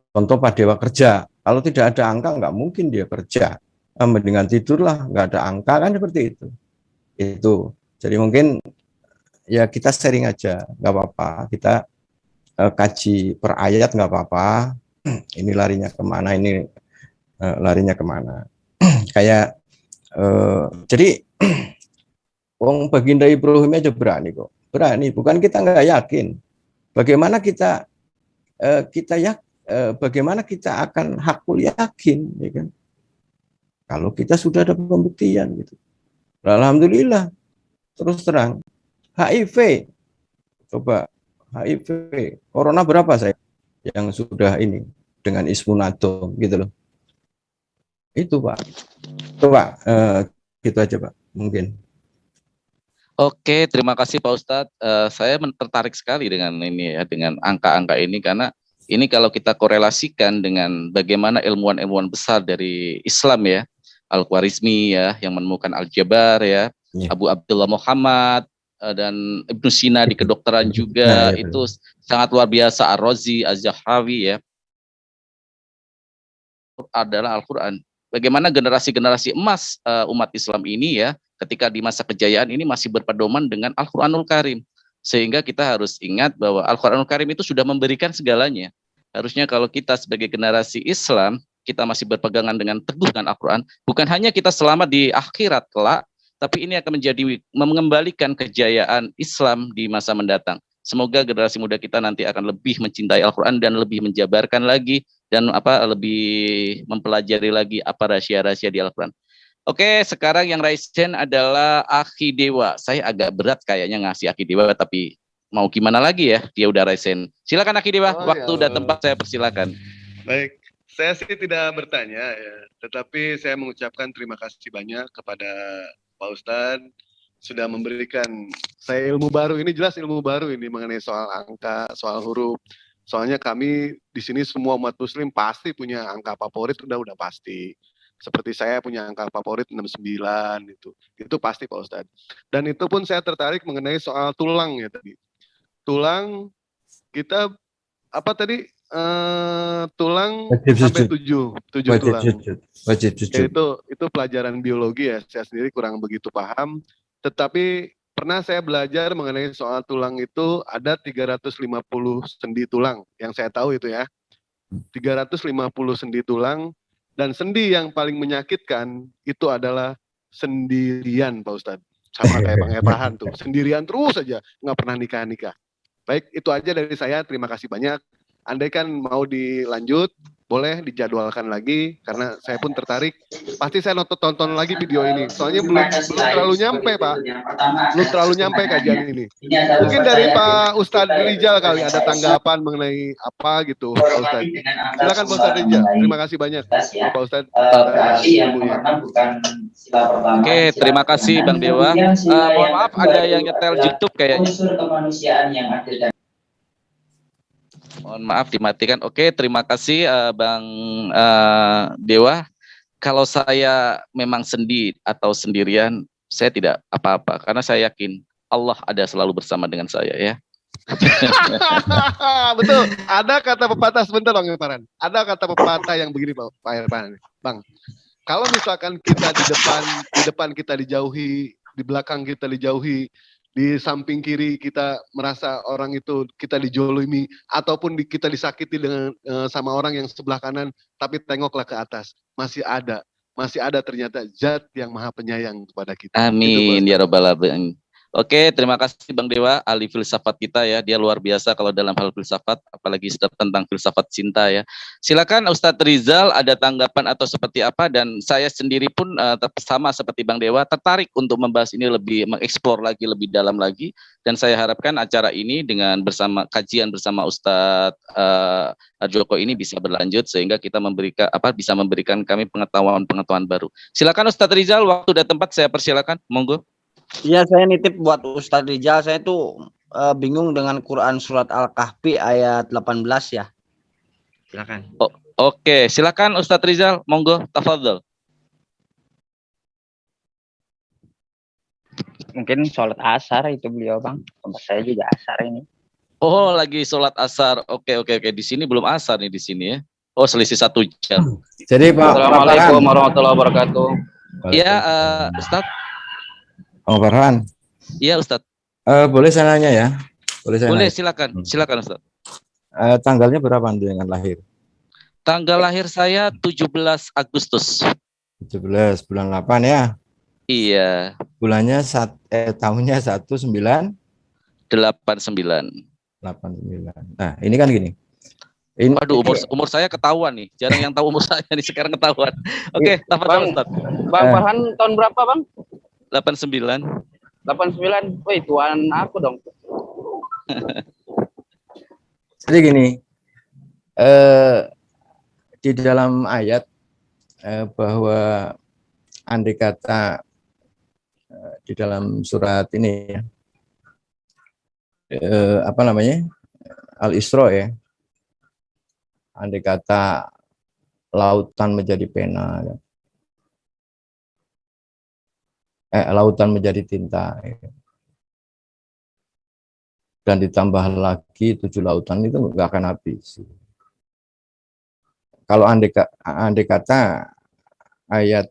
Speaker 4: Contoh Pak Dewa kerja, kalau tidak ada angka nggak mungkin dia kerja. Mendingan tidurlah, nggak ada angka kan seperti itu. Itu. Jadi mungkin ya kita sharing aja, nggak apa-apa. Kita kaji per ayat nggak apa-apa. Ini larinya kemana? Ini larinya kemana? Kayak jadi wong baginda Ibrahim aja berani kok. Berani. Bukan kita nggak yakin. Bagaimana kita bagaimana kita akan hakul yakin, ya kan? Kalau kita sudah ada pembuktian gitu. Alhamdulillah. Terus terang, HIV, coba HIV, corona berapa saya yang sudah ini dengan Ismun A'dham gitu loh. Itu Pak. Coba gitu aja Pak, mungkin.
Speaker 1: Oke, terima kasih Pak Ustadz. Saya tertarik sekali dengan ini ya, dengan angka-angka ini karena ini kalau kita korelasikan dengan bagaimana ilmuwan-ilmuwan besar dari Islam ya, Al-Khwarizmi ya, yang menemukan Al-Jabar ya,
Speaker 4: Ya.
Speaker 1: Abu Abdullah Muhammad dan Ibnu Sina di kedokteran
Speaker 4: Nah,
Speaker 1: juga,
Speaker 4: ya,
Speaker 1: itu sangat luar biasa. Ar-Razi, Az-Zahrawi ya, adalah Al-Quran. Bagaimana generasi-generasi emas umat Islam ini ya, ketika di masa kejayaan ini masih berpedoman dengan Al-Quranul Karim. Sehingga kita harus ingat bahwa Al-Quranul Karim itu sudah memberikan segalanya. Harusnya kalau kita sebagai generasi Islam, kita masih berpegangan dengan teguh dengan Al-Quran, bukan hanya kita selamat di akhirat kelak, tapi ini akan menjadi mengembalikan kejayaan Islam di masa mendatang. Semoga generasi muda kita nanti akan lebih mencintai Al-Quran dan lebih menjabarkan lagi dan lebih mempelajari lagi apa rahasia-rahasia di Al-Quran. Oke, sekarang yang raise hand adalah Akhi Dewa. Saya agak berat kayaknya ngasih Akhi Dewa, tapi mau gimana lagi ya, dia udah raise hand. Silakan Akhi Dewa, waktu dan tempat saya persilakan.
Speaker 3: Baik, saya sih tidak bertanya ya, tetapi saya mengucapkan terima kasih banyak kepada Pak Ustadz sudah memberikan saya ilmu baru. Ini jelas ilmu baru ini mengenai soal angka, soal huruf. Soalnya kami di sini semua umat muslim pasti punya angka favorit, udah pasti. Seperti saya punya angka favorit 69 itu. Itu pasti Pak Ustadz. Dan itu pun saya tertarik mengenai soal tulang ya tadi. Tulang kita apa tadi? Tulang
Speaker 4: Wajib
Speaker 3: sampai
Speaker 4: sujud.
Speaker 3: 7
Speaker 4: Wajib
Speaker 3: tulang.
Speaker 4: sujud. Wajib
Speaker 3: Ya,
Speaker 4: sujud.
Speaker 3: itu pelajaran biologi ya, saya sendiri kurang begitu paham. Tetapi pernah saya belajar mengenai soal tulang itu ada 350 sendi tulang, yang saya tahu itu ya. 350 sendi tulang, dan sendi yang paling menyakitkan itu adalah sendirian Pak Ustadz. Sama kayak Bang Epahan tuh, sendirian terus aja, nggak pernah nikah-nikah. Baik, itu aja dari saya, terima kasih banyak. Andai kan mau dilanjut, boleh dijadwalkan lagi, karena saya pun tertarik. Pasti saya tonton lagi video ini, soalnya belum terlalu nyampe Pak. Belum terlalu nyampe kajian ini. Mungkin dari Pak Ustadz Rijal kali ada tanggapan mengenai apa gitu, Pak Ustadz. Silakan Pak Ustadz Rijal. Terima kasih banyak Pak Ustadz ilmunya.
Speaker 1: Oke, terima kasih Bang Dewa. Mohon maaf, ada yang nyetel YouTube kayaknya. Mohon maaf dimatikan. Oke, terima kasih Bang Dewa. Kalau saya memang atau sendirian, saya tidak apa-apa karena saya yakin Allah ada selalu bersama dengan saya ya.
Speaker 3: Betul. Ada kata pepatah, sebentar Bang Irfan. Ada kata pepatah yang begini Pak Irfan. Bang, kalau misalkan kita di depan kita dijauhi, di belakang kita dijauhi, di samping kiri kita merasa orang itu kita dijolimi, ataupun kita disakiti dengan sama orang yang sebelah kanan, tapi tengoklah ke atas, masih ada ternyata zat yang maha penyayang kepada kita.
Speaker 1: Amin ya robbal alamin. Oke, terima kasih Bang Dewa, ahli filsafat kita ya. Dia luar biasa kalau dalam hal filsafat, apalagi tentang filsafat cinta ya. Silakan Ustadz Rizal, ada tanggapan atau seperti apa? Dan saya sendiri pun sama seperti Bang Dewa, tertarik untuk membahas ini lebih, mengeksplor lagi lebih dalam lagi. Dan saya harapkan acara ini dengan kajian bersama Ustadz Joko ini bisa berlanjut sehingga kita bisa memberikan kami pengetahuan baru. Silakan Ustadz Rizal, waktu dan tempat saya persilakan, monggo.
Speaker 5: Iya, saya nitip buat Ustadz Rizal. Saya tuh bingung dengan Quran surat Al-Kahfi ayat 18 ya. Silakan.
Speaker 1: Oke, silakan Ustadz Rizal, monggo, tafadhol.
Speaker 7: Mungkin sholat asar itu beliau Bang. Tempat saya juga asar ini.
Speaker 1: Oh, lagi sholat asar. Oke. Di sini belum asar nih di sini ya. Oh, selisih 1 jam.
Speaker 4: Jadi Pak,
Speaker 7: Assalamualaikum warahmatullahi wabarakatuh.
Speaker 1: Iya, Ustadz.
Speaker 4: Bang Farhan.
Speaker 1: Iya, Ustadz.
Speaker 4: Boleh saya nanya ya?
Speaker 1: Boleh, silakan Ustadz.
Speaker 4: Tanggalnya berapa dengan lahir?
Speaker 1: Tanggal lahir saya 17 Agustus.
Speaker 4: 17 bulan 8 ya?
Speaker 1: Iya.
Speaker 4: Bulannya tahunnya 1989.
Speaker 1: 89.
Speaker 4: Nah, ini kan gini.
Speaker 1: Waduh, umur saya ketahuan nih. Jarang yang tahu umur saya nih, sekarang ketahuan. Oke, tafadhol Ustadz.
Speaker 7: Bang Farhan tahun berapa Bang?
Speaker 1: 89.
Speaker 7: 89. Wih, tuan aku dong.
Speaker 4: Jadi gini, di dalam ayat bahwa andai kata di dalam surat ini ya, Al-Isra ya, andai kata lautan menjadi pena ya, lautan menjadi tinta. Dan ditambah lagi 7 lautan itu nggak akan habis. Kalau andai kata ayat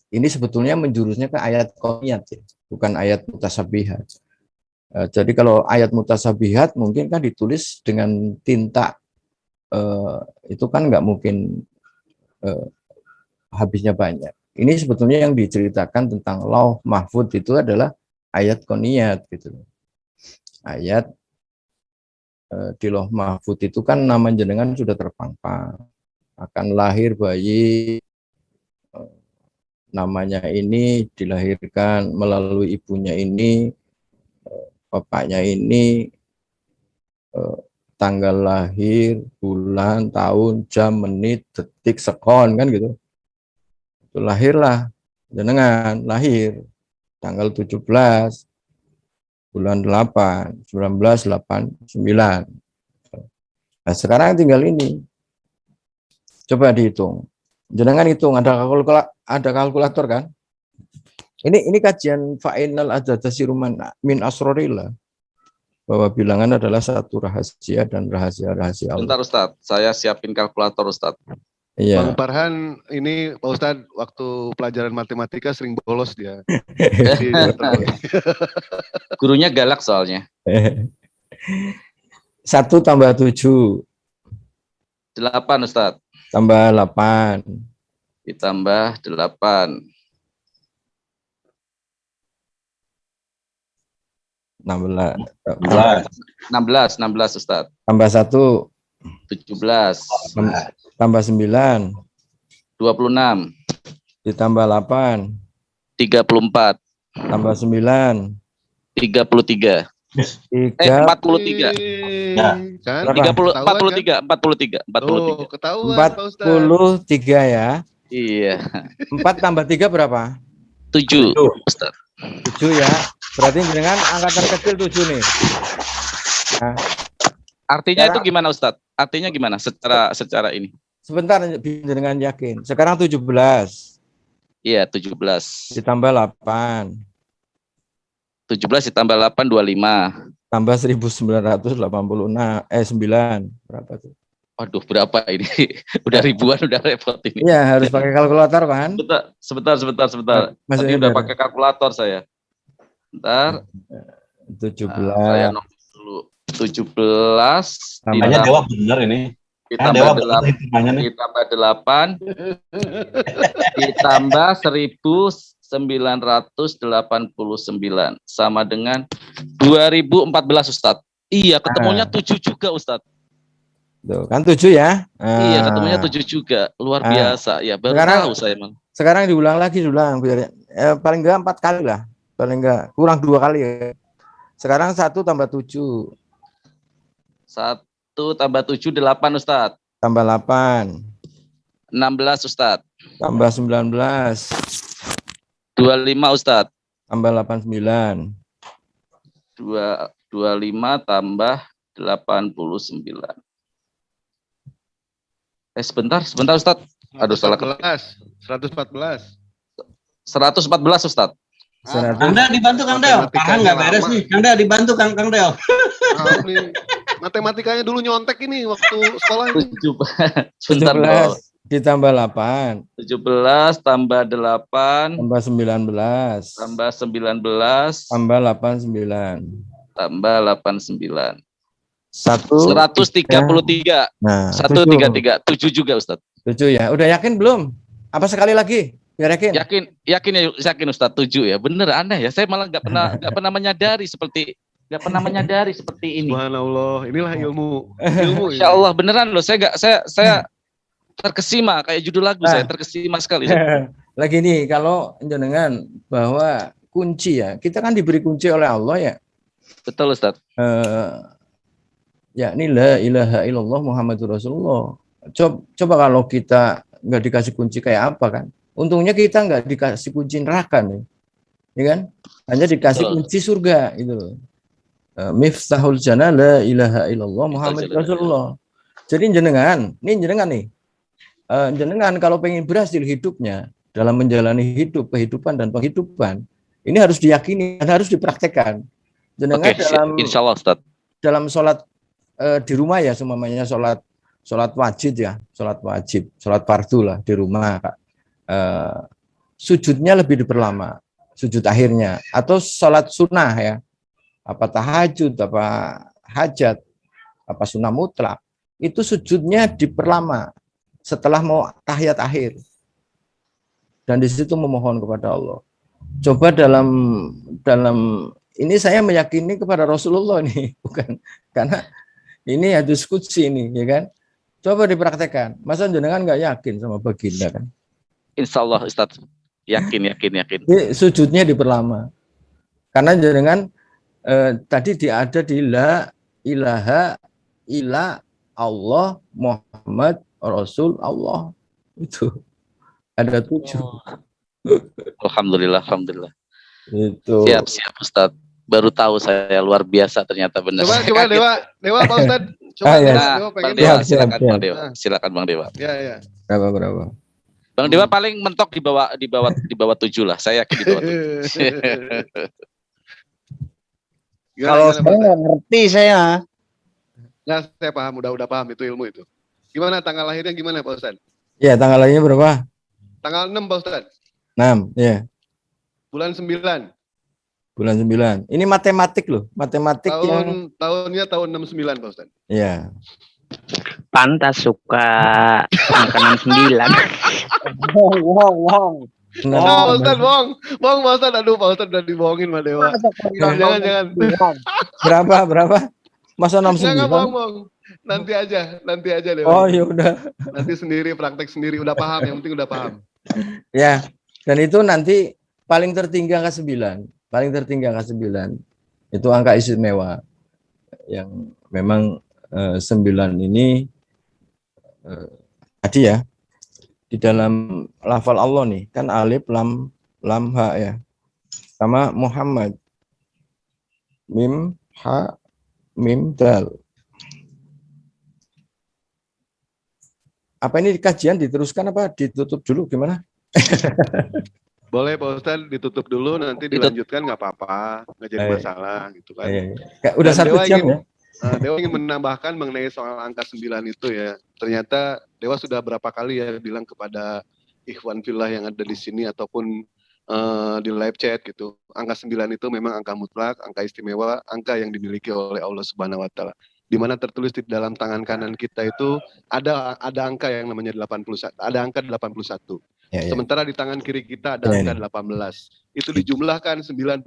Speaker 4: ini sebetulnya menjurusnya ke ayat qoniyat, ya, bukan ayat mutasabihat. Jadi kalau ayat mutasabihat mungkin kan ditulis dengan tinta, itu kan nggak mungkin habisnya banyak. Ini sebetulnya yang diceritakan tentang lauh mahfud itu adalah ayat qoniyat gitu. Ayat di lauh mahfud itu kan nama jenengan sudah terpampang, akan lahir bayi, namanya ini dilahirkan melalui ibunya ini, bapaknya ini, tanggal lahir, bulan, tahun, jam, menit, detik, sekon, kan gitu. Itu lahirlah jenengan, lahir tanggal 17 bulan 8 1989. Nah, sekarang tinggal ini. Coba dihitung. Jenengan hitung, ada kalkulator kan? Ini kajian fa'inal adada siruman min asrorillah. Bahwa bilangan adalah satu rahasia dan rahasia-rahasia Allah.
Speaker 1: Bentar Ustadz, saya siapin kalkulator Ustadz.
Speaker 4: Iya.
Speaker 3: Bang Farhan, ini Pak Ustadz waktu pelajaran matematika sering bolos dia.
Speaker 1: Gurunya galak soalnya.
Speaker 4: 1 tambah 7.
Speaker 1: 8 Ustadz.
Speaker 4: Tambah 8.
Speaker 1: Ditambah 8. 16 Ustadz.
Speaker 4: Tambah 1.
Speaker 1: 17.
Speaker 4: Tambah 9.
Speaker 1: 26.
Speaker 4: Ditambah 8.
Speaker 1: 34.
Speaker 4: Tambah 9.
Speaker 1: 33. 43.
Speaker 3: Kan?
Speaker 1: 43.
Speaker 3: Tuh, ketahuan Pak Ustadz.
Speaker 4: 43 ya.
Speaker 1: Iya.
Speaker 4: 4 tambah 3 berapa?
Speaker 1: 7 Ustadz.
Speaker 4: 7 ya. Berarti dengan angkatan kecil 7 nih. Nah,
Speaker 1: artinya itu gimana Ustadz? Artinya gimana secara ini?
Speaker 4: Sebentar dengan yakin. Sekarang 17.
Speaker 1: Iya, 17.
Speaker 4: Ditambah 8.
Speaker 1: 17 ditambah 8 25.
Speaker 4: Tambah 1986 9 berapa tuh?
Speaker 1: Waduh, berapa ini? Udah ribuan, udah repot ini.
Speaker 4: Iya, harus pakai kalkulator kan?
Speaker 1: Sebentar. Tadi udah pakai kalkulator saya. Bentar.
Speaker 4: 17.
Speaker 1: Saya nomor dulu. 17.
Speaker 2: Namanya Dewa bener ini.
Speaker 1: Ditambah 8. Ditambah 8. Ditambah 1989 sama dengan 2014 Ustadz. Iya, ketemunya 7 juga Ustadz.
Speaker 4: Tuh, kan 7 ya?
Speaker 1: Iya, ketemunya 7 juga. Luar biasa. Ya, baru tahu saya, Man.
Speaker 4: Sekarang diulang biar paling enggak 4 kali lah. Paling enggak kurang 2 kali ya. Sekarang 1 tambah 7.
Speaker 1: 1 tambah 7 8 Ustadz.
Speaker 4: Tambah 8.
Speaker 1: 16 Ustadz.
Speaker 4: Tambah 19.
Speaker 1: 25 Ustadz.
Speaker 4: Tambah 89.
Speaker 1: 25 tambah 89. Sebentar Ustadz. Aduh, salah.
Speaker 3: 114.
Speaker 1: 114 Ustadz.
Speaker 8: Kang Del dibantu Kang Del. Farhan nggak beres nih. Kang Del dibantu Kang Del.
Speaker 3: Matematikanya dulu nyontek ini waktu sekolah ini.
Speaker 1: Sebentar bro.
Speaker 4: Ditambah 8.
Speaker 1: 17 tambah 8.
Speaker 4: Tambah 19.
Speaker 1: Tambah 19.
Speaker 4: Tambah 89.
Speaker 1: Tambah 89.
Speaker 4: 133. Nah,
Speaker 1: 133. 7 juga Ustadz.
Speaker 4: 7 ya. Udah yakin belum? Apa sekali lagi? Biar yakin.
Speaker 1: Yakin Ustadz 7 ya. Bener, aneh ya. Saya malah nggak pernah menyadari seperti ini.
Speaker 3: Subhanallah, inilah ilmu.
Speaker 1: Insya Allah beneran loh. Saya terkesima kayak judul lagu. Saya terkesima sekali.
Speaker 4: Lagi nih, kalau jenengan bahwa kunci ya, kita kan diberi kunci oleh Allah ya.
Speaker 1: Betul Ustadz.
Speaker 4: Yakni la ilaha illallah Muhammadur Rasulullah. Coba kalau kita nggak dikasih kunci kayak apa kan? Untungnya kita nggak dikasih kunci neraka nih, ya kan? Hanya dikasih kunci surga itu loh. Miftahul jannah la ilaha illallah Muhammadur Rasulullah. Jadi jenengan nih, jenengan kalau pengen berhasil hidupnya dalam menjalani kehidupan dan penghidupan, Ini harus diyakini dan harus dipraktekkan. Jenengan
Speaker 1: Oke, insya Allah Ustaz.
Speaker 4: dalam sholat di rumah ya, semuanya sholat wajib ya, sholat fardu lah di rumah, Kak. Sujudnya lebih diperlama, sujud akhirnya, atau sholat sunnah ya, apa tahajud, apa hajat, apa sunnah mutlak, itu sujudnya diperlama setelah mau tahiyat akhir, dan di situ memohon kepada Allah. Coba dalam ini saya meyakini kepada Rasulullah nih, bukan karena ini hadis qudsi ini, ya kan? Coba dipraktekkan. Masa jenengan nggak yakin sama baginda kan?
Speaker 1: Insya Allah Ustaz. Yakin.
Speaker 4: Jadi, sujudnya diperlama. Karena jenengan tadi ada di la ilaha illa Allah Muhammad Rasul Allah. Itu ada 7.
Speaker 1: Alhamdulillah.
Speaker 4: Itu.
Speaker 1: Siap Ustaz. Baru tahu saya, luar biasa ternyata benar.
Speaker 3: Coba Dewa Pak Ustaz. Coba Dewa pengen.
Speaker 1: Bang Dewa, silakan Bang Dewa. Silakan Bang Dewa.
Speaker 3: Ya.
Speaker 4: Berapa?
Speaker 1: Bang Dewa paling mentok di bawah 7 lah. Saya yakin di bawah 7.
Speaker 5: Kalau saya nggak ngerti saya.
Speaker 3: Nggak, saya paham, udah paham itu ilmu itu. Gimana tanggal lahirnya gimana Pak Ustaz?
Speaker 4: Ya, tanggal lahirnya berapa?
Speaker 3: Tanggal 6 Pak Ustaz.
Speaker 4: 6, ya.
Speaker 3: Bulan 9.
Speaker 4: Bulan 9. Ini matematik loh, matematik
Speaker 3: tahunnya tahun 69 Pak Ustaz.
Speaker 4: Iya.
Speaker 7: Pantas suka angka 69.
Speaker 3: Wong. Pak Ustaz, bohong Pak Ustaz. Aduh Pak Ustaz udah dibohongin sama Dewa. Jangan.
Speaker 4: Berapa? Masa 69?
Speaker 3: Jangan bohong. Nanti aja Dewa.
Speaker 4: Oh ya udah.
Speaker 3: Nanti sendiri praktek sendiri, udah paham, yang penting udah paham.
Speaker 4: Ya, dan itu nanti paling tertinggi angka 9. Itu angka istimewa yang memang 9 ini tadi ya di dalam lafal Allah nih kan alif lam ha ya, sama Muhammad mim ha mim dal. Apa ini kajian diteruskan apa ditutup dulu gimana?
Speaker 3: Boleh Pak Ustaz, ditutup dulu, nanti dilanjutkan nggak apa-apa, nggak jadi masalah gitu kan.
Speaker 4: Udah 1 jam ya.
Speaker 3: Dewa ingin menambahkan mengenai soal angka 9 itu ya. Ternyata Dewa sudah berapa kali ya bilang kepada ikhwan fillah yang ada di sini ataupun di live chat gitu. Angka 9 itu memang angka mutlak, angka istimewa, angka yang dimiliki oleh Allah Subhanahu wa taala. Di mana tertulis di dalam tangan kanan kita itu ada angka yang namanya 81, ada angka 81. Ya. Sementara di tangan kiri kita ada angka 18. Itu dijumlahkan 99.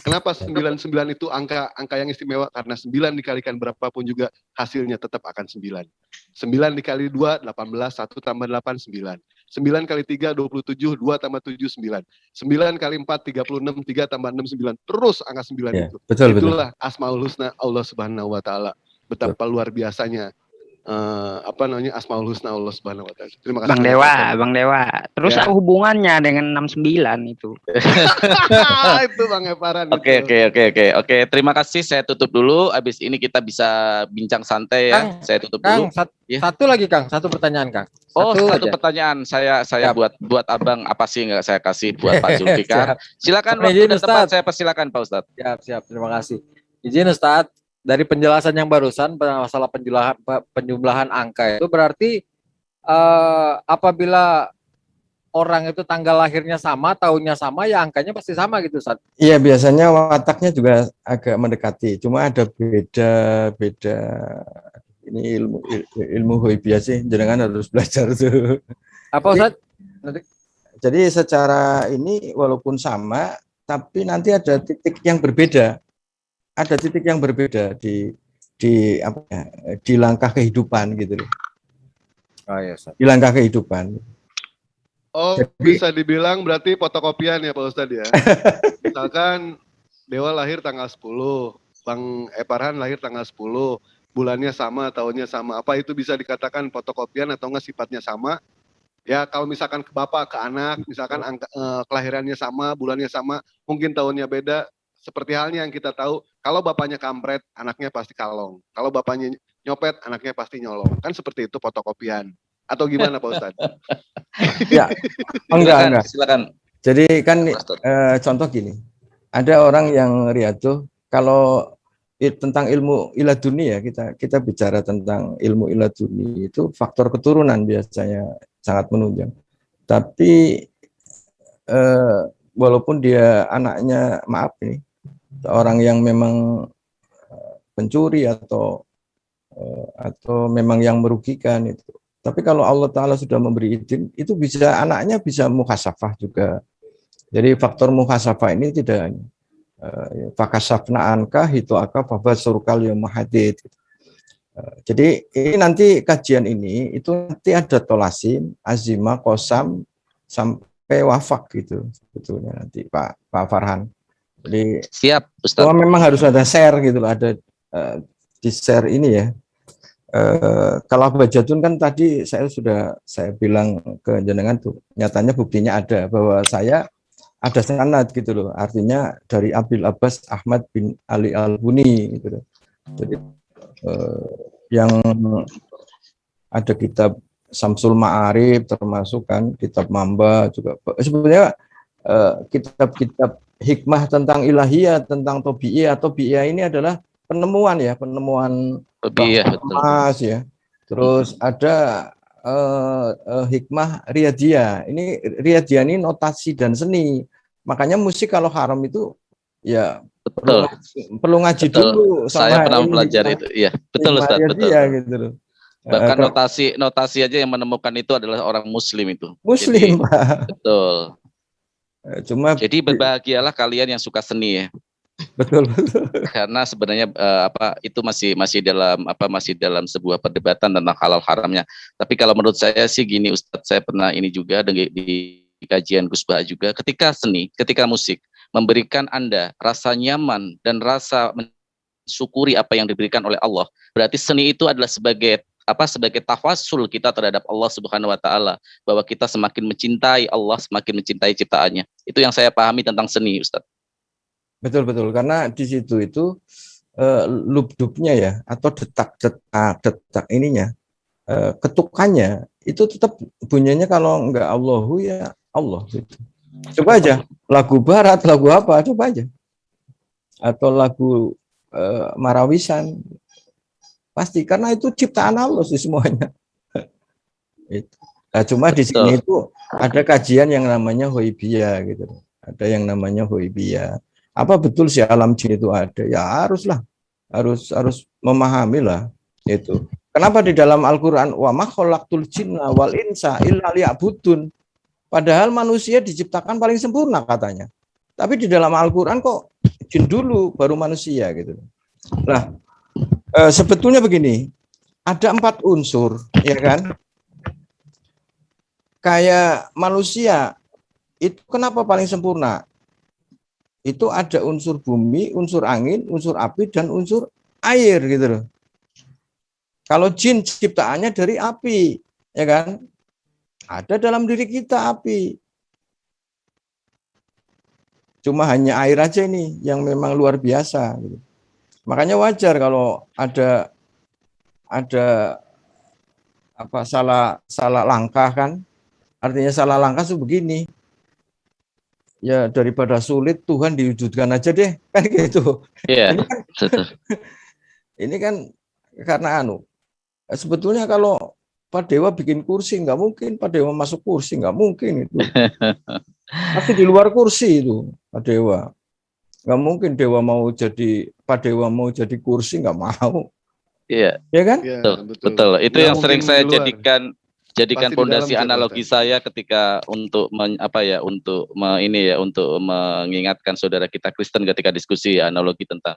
Speaker 3: Kenapa 99 itu angka yang istimewa? Karena 9 dikalikan berapapun juga hasilnya tetap akan 9. 9 dikali 2, 18, 1 tambah 8, 9. 9 kali 3, 27, 2 tambah 7, 9. 9 kali 4, 36, 3 tambah 6, 9. Terus angka 9 itu. Itulah Asmaul Husna Allah Subhanahu wa taala. Betapa luar biasanya. Asmaul Husna Allah Subhanahu wa taala. Terima kasih.
Speaker 7: Bang Dewa. Terus apa hubungannya dengan 69 itu?
Speaker 3: Itu Bang Eparan.
Speaker 1: Oke. Terima kasih. Saya tutup dulu. Habis ini kita bisa bincang santai ya. Saya tutup dulu.
Speaker 9: Satu lagi Kang, satu pertanyaan Kang.
Speaker 1: Satu pertanyaan. Saya buat Abang apa sih nggak saya kasih buat Pak Zulfikar. Silakan waktu dan tempat saya persilakan Pak Ustadz.
Speaker 9: Siap. Terima kasih. Izin Ustadz. Dari penjelasan yang barusan masalah penjumlahan angka itu berarti apabila orang itu tanggal lahirnya sama, tahunnya sama, ya angkanya pasti sama gitu Ustaz.
Speaker 4: Iya, biasanya wataknya juga agak mendekati, cuma ada beda. Ini ilmu ghaibiyah sih, jangan harus belajar tuh.
Speaker 9: Apa Ustaz?
Speaker 4: Jadi secara ini walaupun sama, tapi nanti ada titik yang berbeda. Ada titik yang berbeda di langkah kehidupan gitu loh.
Speaker 9: Oh iya,
Speaker 4: di langkah kehidupan.
Speaker 3: Oh, jadi, bisa dibilang berarti fotokopian ya Pak Ustadz ya. Misalkan Dewa lahir tanggal 10, Bang Eparhan lahir tanggal 10, bulannya sama, tahunnya sama. Apa itu bisa dikatakan fotokopian atau enggak sifatnya sama? Ya kalau misalkan ke bapak, ke anak, misalkan kelahirannya sama, bulannya sama, mungkin tahunnya beda. Seperti halnya yang kita tahu, kalau bapaknya kampret, anaknya pasti kalong. Kalau bapaknya nyopet, anaknya pasti nyolong. Kan seperti itu fotokopian. Atau gimana Pak Ustadz?
Speaker 4: Ya, enggak.
Speaker 1: Silakan.
Speaker 4: Jadi kan contoh gini, ada orang yang riyadhah kalau tentang ilmu iladuni ya, kita bicara tentang ilmu iladuni itu faktor keturunan biasanya sangat menunjang. Tapi walaupun dia anaknya maaf nih, orang yang memang pencuri atau memang yang merugikan itu. Tapi kalau Allah Ta'ala sudah memberi izin, itu bisa anaknya bisa muhasafah juga. Jadi faktor muhasafah ini tidak fakasafna anka hitu aka fabasurkal yomahadid. Jadi ini nanti kajian ini itu nanti ada tolasin, azimah, kosam sampai wafak gitu sebetulnya nanti Pak Farhan. Jadi
Speaker 1: siap Ustaz.
Speaker 4: Memang harus ada share gitu loh, ada di share ini ya. Kalau Bajatun kan tadi saya bilang ke jenengan tuh, nyatanya buktinya ada bahwa saya ada sanad gitu loh, artinya dari Abil Abbas Ahmad bin Ali Al-Buni gitu loh. Jadi yang ada kitab Samsul Ma'arif termasuk kan kitab Mamba juga sebenarnya kitab-kitab hikmah tentang ilahiyah, tentang tobi'iyah. Tobi'iyah ini adalah penemuan Mas ya. Terus ada hikmah riyadhiyah. Ini riyadhiyah ini notasi dan seni. Makanya musik kalau haram itu ya perlu ngaji dulu.
Speaker 1: Saya pernah belajar itu. Iya, betul Ustaz, betul.
Speaker 4: Gitu loh.
Speaker 1: Bahkan notasi aja yang menemukan itu adalah orang muslim itu.
Speaker 4: Muslim,
Speaker 1: jadi,
Speaker 4: Pak.
Speaker 1: Betul.
Speaker 4: Jadi
Speaker 1: berbahagialah kalian yang suka seni ya.
Speaker 4: Betul.
Speaker 1: Karena sebenarnya itu masih dalam sebuah perdebatan tentang halal haramnya. Tapi kalau menurut saya sih gini Ustadz, saya pernah ini juga di kajian Gus Bah juga, ketika musik memberikan Anda rasa nyaman dan rasa mensyukuri apa yang diberikan oleh Allah, berarti seni itu adalah sebagai tawasul kita terhadap Allah Subhanahu wa taala, bahwa kita semakin mencintai Allah, semakin mencintai ciptaannya. Itu yang saya pahami tentang seni, Ustadz.
Speaker 4: Betul, karena di situ itu lub-dubnya ya, atau detak ininya, ketukannya itu tetap bunyinya kalau enggak Allahu ya Allah gitu. Coba aja lagu barat, lagu apa, coba aja. Atau lagu Marawisan. Pasti karena itu ciptaan Allah sih semuanya. Itu. Nah, cuma di sini itu ada kajian yang namanya Hoibiyah gitu. Ada yang namanya Hoibiyah. Apa betul sih alam jin itu ada? Ya harus memahami lah itu. Kenapa di dalam Al-Qur'an wa ma khalaqtul jinna wal insa illa liya'budun? Padahal manusia diciptakan paling sempurna katanya. Tapi di dalam Al-Qur'an kok jin dulu baru manusia gitu. Nah, sebetulnya begini, ada 4 unsur, ya kan? Kayak manusia itu kenapa paling sempurna? Itu ada unsur bumi, unsur angin, unsur api, dan unsur air gitu loh. Kalau jin ciptaannya dari api, ya kan? Ada dalam diri kita api. Cuma hanya air aja ini yang memang luar biasa. Gitu. Makanya wajar kalau ada salah langkah kan? Artinya salah langkah itu begini. Ya daripada sulit Tuhan diwujudkan aja deh kan gitu.
Speaker 1: Iya.
Speaker 4: Ini kan karena sebetulnya kalau Pak Dewa bikin kursi nggak mungkin Pak Dewa masuk kursi, nggak mungkin itu. Pasti di luar kursi itu Pak Dewa. Nggak mungkin Pak Dewa mau jadi kursi, nggak mau.
Speaker 1: Iya.
Speaker 4: Ya kan?
Speaker 3: Ya,
Speaker 1: betul. Itu
Speaker 3: nggak
Speaker 1: yang sering saya jadikan
Speaker 3: Pasti
Speaker 1: pondasi
Speaker 3: di dalam
Speaker 1: analogi saya ketika untuk mengingatkan saudara kita Kristen ketika diskusi analogi tentang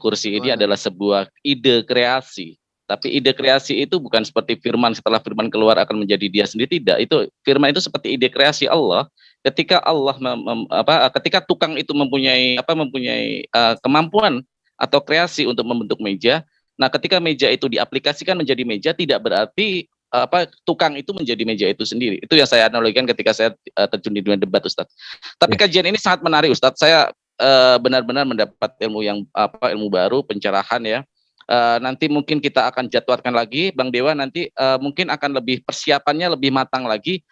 Speaker 1: kursi ini adalah sebuah ide kreasi. Tapi ide kreasi itu bukan seperti firman, setelah firman keluar akan menjadi dia sendiri, tidak. Itu firman itu seperti ide kreasi Allah. Ketika Allah ketika tukang itu mempunyai kemampuan atau kreasi untuk membentuk meja. Nah, ketika meja itu diaplikasikan menjadi meja, tidak berarti tukang itu menjadi meja itu sendiri. Itu yang saya analogikan ketika saya terjun di dunia debat, Ustadz. Tapi kajian ini sangat menarik, Ustadz. Saya benar-benar mendapat ilmu baru, pencerahan ya. Nanti mungkin kita akan jadwalkan lagi, Bang Dewa nanti mungkin akan lebih persiapannya lebih matang lagi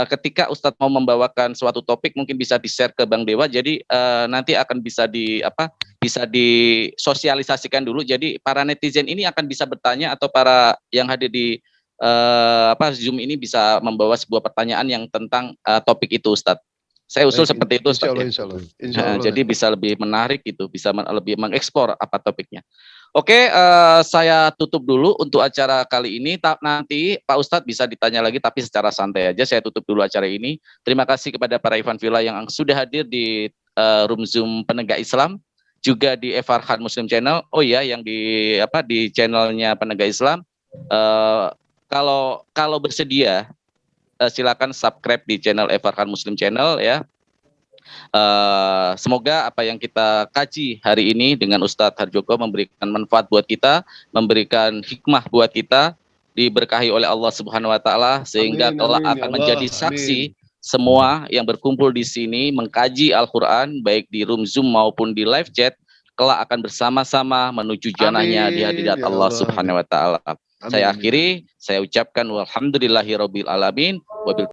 Speaker 1: ketika Ustadz mau membawakan suatu topik mungkin bisa di-share ke Bang Dewa. Jadi nanti akan bisa bisa disosialisasikan dulu. Jadi para netizen ini akan bisa bertanya atau para yang hadir di Zoom ini bisa membawa sebuah pertanyaan yang tentang topik itu, Ustadz. Saya usul seperti itu, Ustadz.
Speaker 3: Insya Allah.
Speaker 1: Jadi bisa lebih menarik gitu, bisa lebih mengeksplor apa topiknya. Oke, saya tutup dulu untuk acara kali ini. Nanti Pak Ustadz bisa ditanya lagi, tapi secara santai aja. Saya tutup dulu acara ini. Terima kasih kepada para Ivan Villa yang sudah hadir di room Zoom Penegak Islam, juga di Farhan Muslim Channel. Oh iya, yang di channelnya Penegak Islam. Kalau bersedia, silakan subscribe di channel Farhan Muslim Channel ya. Semoga apa yang kita kaji hari ini dengan Ustadz Harjoko memberikan manfaat buat kita, memberikan hikmah buat kita, diberkahi oleh Allah Subhanahu wa taala sehingga kelak akan menjadi saksi semua yang berkumpul di sini mengkaji Al-Qur'an baik di room Zoom maupun di live chat, kelak akan bersama-sama menuju jannahnya di hadirat Allah Subhanahu wa taala. Saya akhiri, saya ucapkan walhamdulillahirabbil alamin.